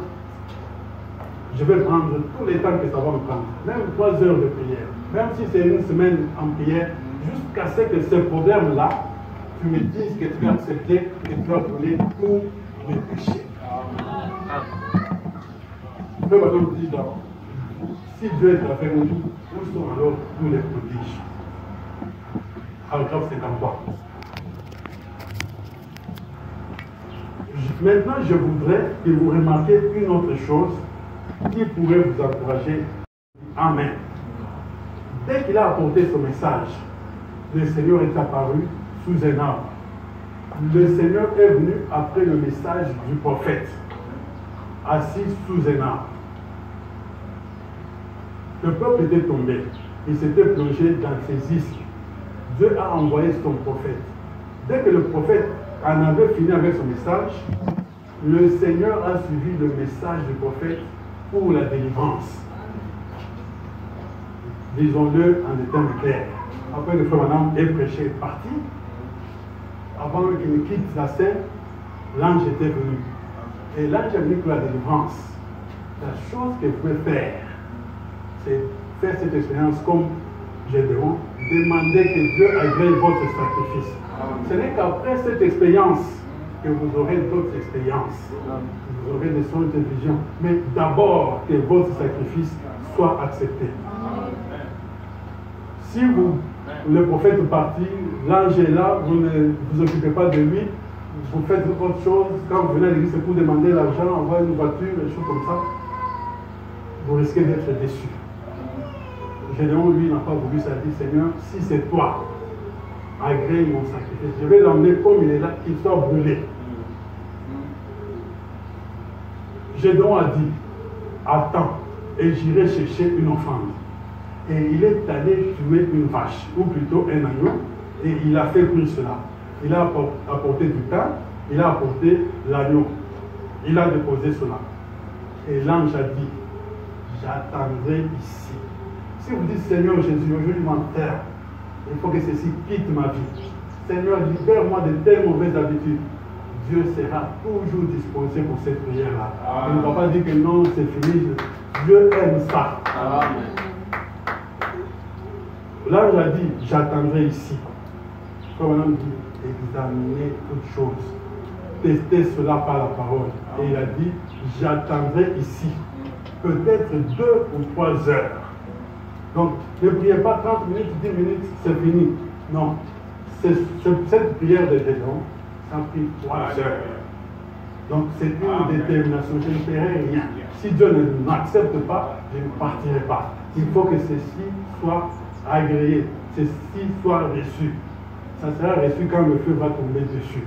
je vais prendre tous les temps que ça va me prendre, même 3 heures de prière, même si c'est une semaine en prière, jusqu'à ce que ce problème-là, tu me dises que tu vas accepter, que tu vas donner tous mes péchés. Je peux maintenant dire, si Dieu est avec nous, où sont alors tous les prodiges? Paragraphe 53. Maintenant, je voudrais que vous remarquiez une autre chose qui pourrait vous encourager. Amen. Dès qu'il a apporté son message, le Seigneur est apparu sous un arbre. Le Seigneur est venu après le message du prophète, assis sous un arbre. Le peuple était tombé, il s'était plongé dans ses isques. Dieu a envoyé son prophète. Dès que le prophète en avait fini avec son message, le Seigneur a suivi le message du prophète pour la délivrance. Disons-le en des termes clairs. Après le frère Madame est prêché, est parti. Avant qu'il ne quitte la scène, l'ange était venu. Et l'ange est venu pour la délivrance. La chose que vous pouvez faire, c'est faire cette expérience comme Gédéon, demander que Dieu agrée votre sacrifice. Ce n'est qu'après cette expérience que vous aurez d'autres expériences. Vous aurez des songes de vision. Mais d'abord, que votre sacrifice soit accepté. Si le prophète est parti, l'ange est là, vous ne vous occupez pas de lui, vous faites autre chose, quand vous venez à l'église, c'est pour demander l'argent, avoir une voiture, des choses comme ça, vous risquez d'être déçu. Gédéon, lui, n'a pas voulu ça, dit, Seigneur, si c'est toi, agrée mon sacrifice, je vais l'emmener comme il est là, qu'il soit brûlé. Gédéon a dit, attends, et j'irai chercher une offrande. Et il est allé tuer une vache, ou plutôt un agneau, et il a fait cuire cela. Il a apporté du pain, il a apporté l'agneau. Il a déposé cela. Et l'ange a dit, j'attendrai ici. Si vous dites, Seigneur Jésus, aujourd'hui m'enterre, il faut que ceci quitte ma vie. Seigneur, libère-moi de telles mauvaises habitudes. Dieu sera toujours disposé pour cette prière-là. Il ne va pas dire que non, c'est fini. Dieu aime ça. Amen. L'ange a dit, j'attendrai ici. Comme on dit, examinez toutes choses. Testez cela par la parole. Et il a dit, j'attendrai ici. Peut-être 2 ou 3 heures. Donc, ne priez pas 30 minutes, 10 minutes, c'est fini. Non. Cette prière de Gédéon, ça a pris 3 heures. Donc, c'est une détermination. Je ne ferai rien. Si Dieu ne m'accepte pas, je ne partirai pas. Il faut que ceci soit agréé, ceci soit reçu. Ça sera reçu quand le feu va tomber dessus.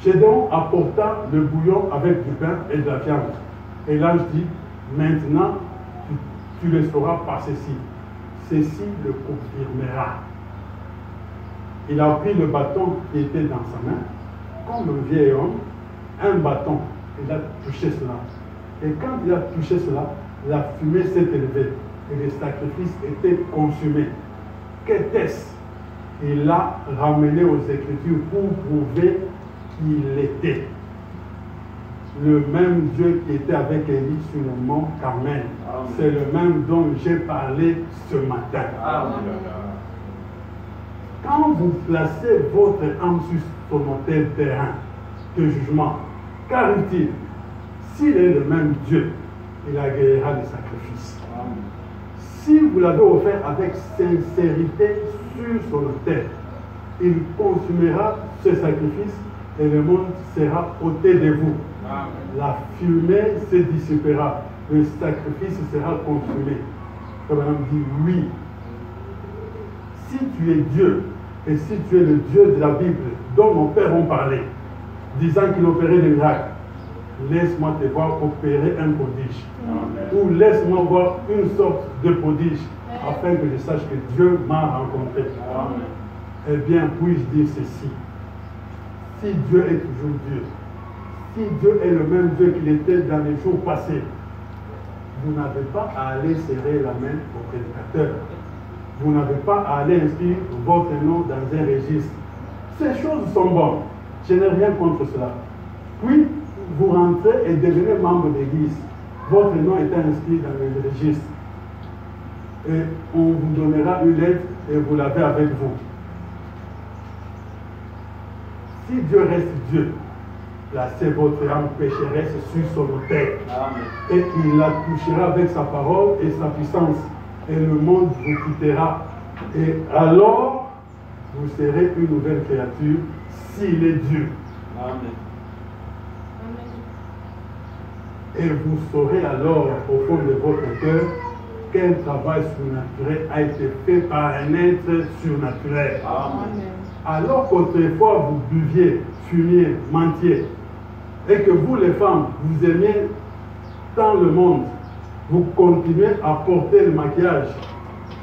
Gédéon apporta le bouillon avec du pain et de la viande. Et l'ange dit, maintenant, tu le sauras par ceci. Ceci le confirmera. Il a pris le bâton qui était dans sa main, comme le vieil homme, un bâton. Il a touché cela. Et quand il a touché cela, la fumée s'est élevée et le sacrifice était consumé. Qu'était-ce? Il l'a ramené aux Écritures pour prouver qu'il était le même Dieu qui était avec Élie sur le mont Carmel. C'est le même dont j'ai parlé ce matin. Amen. Quand vous placez votre âme sur son autel terrain de jugement, qu'arrive-t-il? S'il est le même Dieu, il agréera les sacrifices. Amen. Si vous l'avez offert avec sincérité sur son autel, il consumera ce sacrifice et le monde sera ôté de vous. Amen. La fumée se dissipera le sacrifice sera consumé. Abraham dit oui. Si tu es Dieu, et si tu es le Dieu de la Bible, dont nos pères ont parlé, disant qu'il opérait des miracles, laisse-moi te voir opérer un prodige. Amen. Ou laisse-moi voir une sorte de prodige, afin que je sache que Dieu m'a rencontré. Amen. Eh bien, puis-je dire ceci? Si Dieu est toujours Dieu, si Dieu est le même Dieu qu'il était dans les jours passés, vous n'avez pas à aller serrer la main au prédicateur. Vous n'avez pas à aller inscrire votre nom dans un registre. Ces choses sont bonnes. Je n'ai rien contre cela. Puis, vous rentrez et devenez membre d'église. Votre nom est inscrit dans le registre. Et on vous donnera une lettre et vous l'avez avec vous. Si Dieu reste Dieu, placez votre âme pécheresse sur son autel. Et il la touchera avec sa parole et sa puissance. Et le monde vous quittera. Et alors, vous serez une nouvelle créature s'il est Dieu. Amen. Et vous saurez alors, au fond de votre cœur, qu'un travail surnaturel a été fait par un être surnaturel. Amen. Alors qu'autrefois vous buviez, fumiez, mentiez, et que vous les femmes, vous aimiez tant le monde, vous continuez à porter le maquillage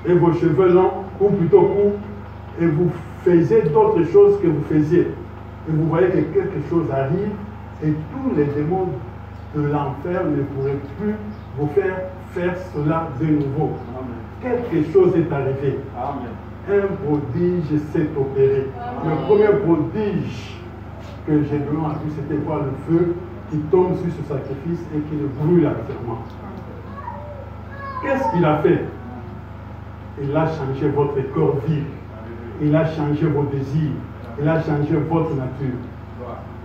et vos cheveux longs, ou plutôt courts, et vous faisiez d'autres choses que vous faisiez. Et vous voyez que quelque chose arrive et tous les démons de l'enfer ne pourraient plus vous faire cela de nouveau. Amen. Quelque chose est arrivé. Amen. Un prodige s'est opéré. Amen. Le premier prodige que Gédéon a vu, c'était voir le feu qui tombe sur ce sacrifice et qui le brûle entièrement. Qu'est-ce qu'il a fait? Il a changé votre corps vif. Il a changé vos désirs. Il a changé votre nature.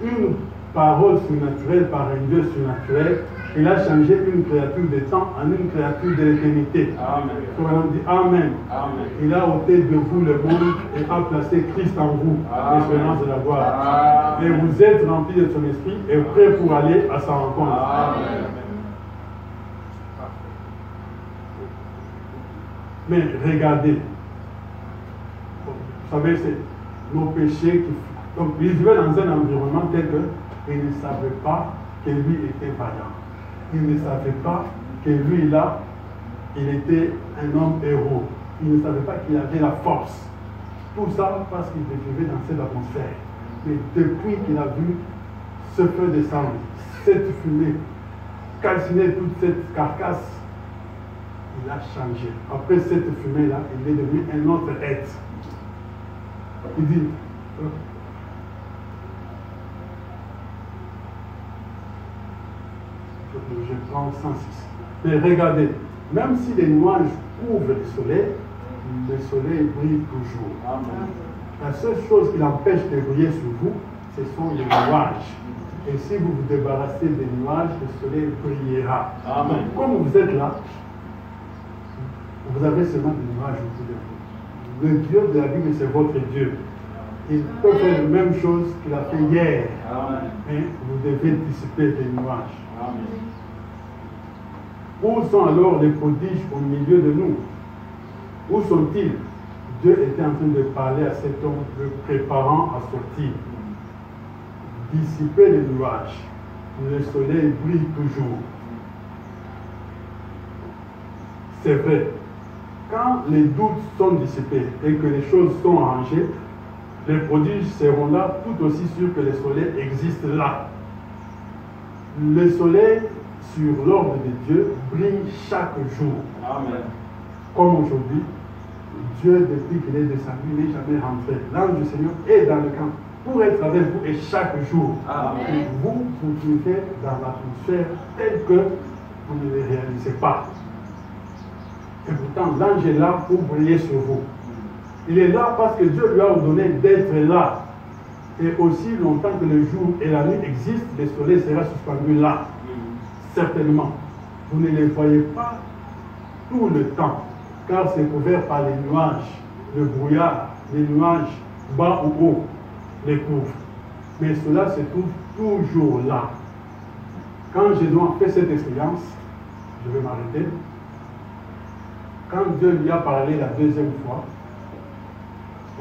Une parole surnaturelle par un Dieu surnaturel, il a changé une créature de temps en une créature de l'éternité. Amen. On dit Amen. Amen. Il a ôté de vous le monde et a placé Christ en vous, l'espérance de la gloire. Et vous êtes remplis de son esprit et prêts pour aller à sa rencontre. Amen. Mais regardez, vous savez, c'est nos péchés qui... Donc, il vivait dans un environnement tel qu'il ne savait pas que lui était vaillant. Il ne savait pas que lui, là, il était un homme héros. Il ne savait pas qu'il avait la force. Tout ça parce qu'il vivait dans cette atmosphère. Mais depuis qu'il a vu ce feu descendre, cette fumée, calciner toute cette carcasse, il a changé. Après cette fumée-là, il est devenu un autre être. Il dit, je prends 106. Mais regardez, même si les nuages couvrent le soleil brille toujours. Amen. La seule chose qui l'empêche de briller sur vous, ce sont les nuages. Et si vous vous débarrassez des nuages, le soleil brillera. Amen. Donc, comme vous êtes là, vous avez seulement des nuages autour de vous. Le Dieu de la Bible, c'est votre Dieu. Il peut faire la même chose qu'il a fait hier. Amen. Et vous devez dissiper les nuages. Amen. Où sont alors les prodiges au milieu de nous? Où sont-ils? Dieu était en train de parler à cet homme, le préparant à sortir. Dissiper les nuages. Le soleil brille toujours. C'est vrai. Quand les doutes sont dissipés et que les choses sont arrangées, les prodiges seront là tout aussi sûr que le soleil existe là. Le soleil, sur l'ordre de Dieu, brille chaque jour. Amen. Comme aujourd'hui, Dieu, depuis qu'il est descendu, n'est jamais rentré. L'ange du Seigneur est dans le camp pour être avec vous et chaque jour. Amen. Et vous vivez dans l'atmosphère telle que vous ne le réalisez pas. Et pourtant, l'ange est là pour briller sur vous. Il est là parce que Dieu lui a ordonné d'être là. Et aussi longtemps que le jour et la nuit existent, le soleil sera suspendu là. Certainement. Vous ne les voyez pas tout le temps, car c'est couvert par les nuages, le brouillard, les nuages bas ou haut les couvrent. Mais cela se trouve toujours là. Quand Gédéon a fait cette expérience, je vais m'arrêter. Quand Dieu lui a parlé la deuxième fois,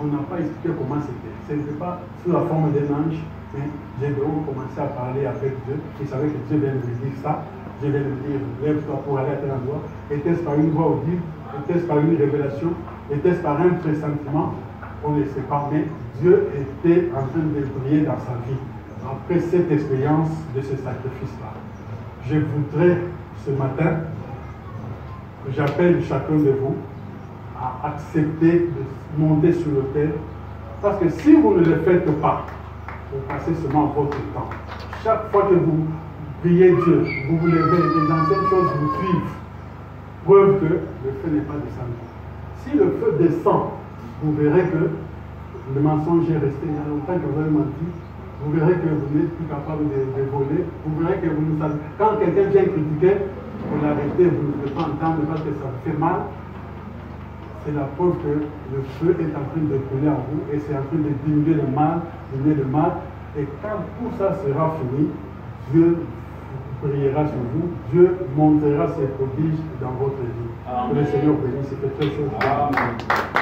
on n'a pas expliqué comment c'était. Ce n'était pas sous la forme d'un ange, mais Gédéon commençait à parler avec Dieu. Il savait que Dieu vient de lui dire ça. Dieu vient de lui dire, lève-toi pour aller à tel endroit. Était-ce par une voix audible? Était-ce par une révélation? Était-ce par un pressentiment? On ne sait pas, mais Dieu était en train de briller dans sa vie. Après cette expérience de ce sacrifice-là, je voudrais ce matin, j'appelle chacun de vous à accepter de monter sur l'autel. Parce que si vous ne le faites pas, vous passez seulement votre temps. Chaque fois que vous priez Dieu, vous vous levez, les anciennes choses vous suivent. Preuve que le feu n'est pas descendu. Si le feu descend, vous verrez que le mensonge est resté. Il y a longtemps que vous avez menti. Vous verrez que vous n'êtes plus capable de voler. Vous verrez que vous ne savez. Quand quelqu'un vient critiquer, vous l'arrêtez, vous ne pouvez pas entendre parce que ça vous fait mal. C'est la preuve que le feu est en train de brûler en vous et c'est en train de diminuer le mal, Et quand tout ça sera fini, Dieu priera sur vous, Dieu montrera ses prodiges dans votre vie. Que le Seigneur bénisse, c'est quelque chose. Amen.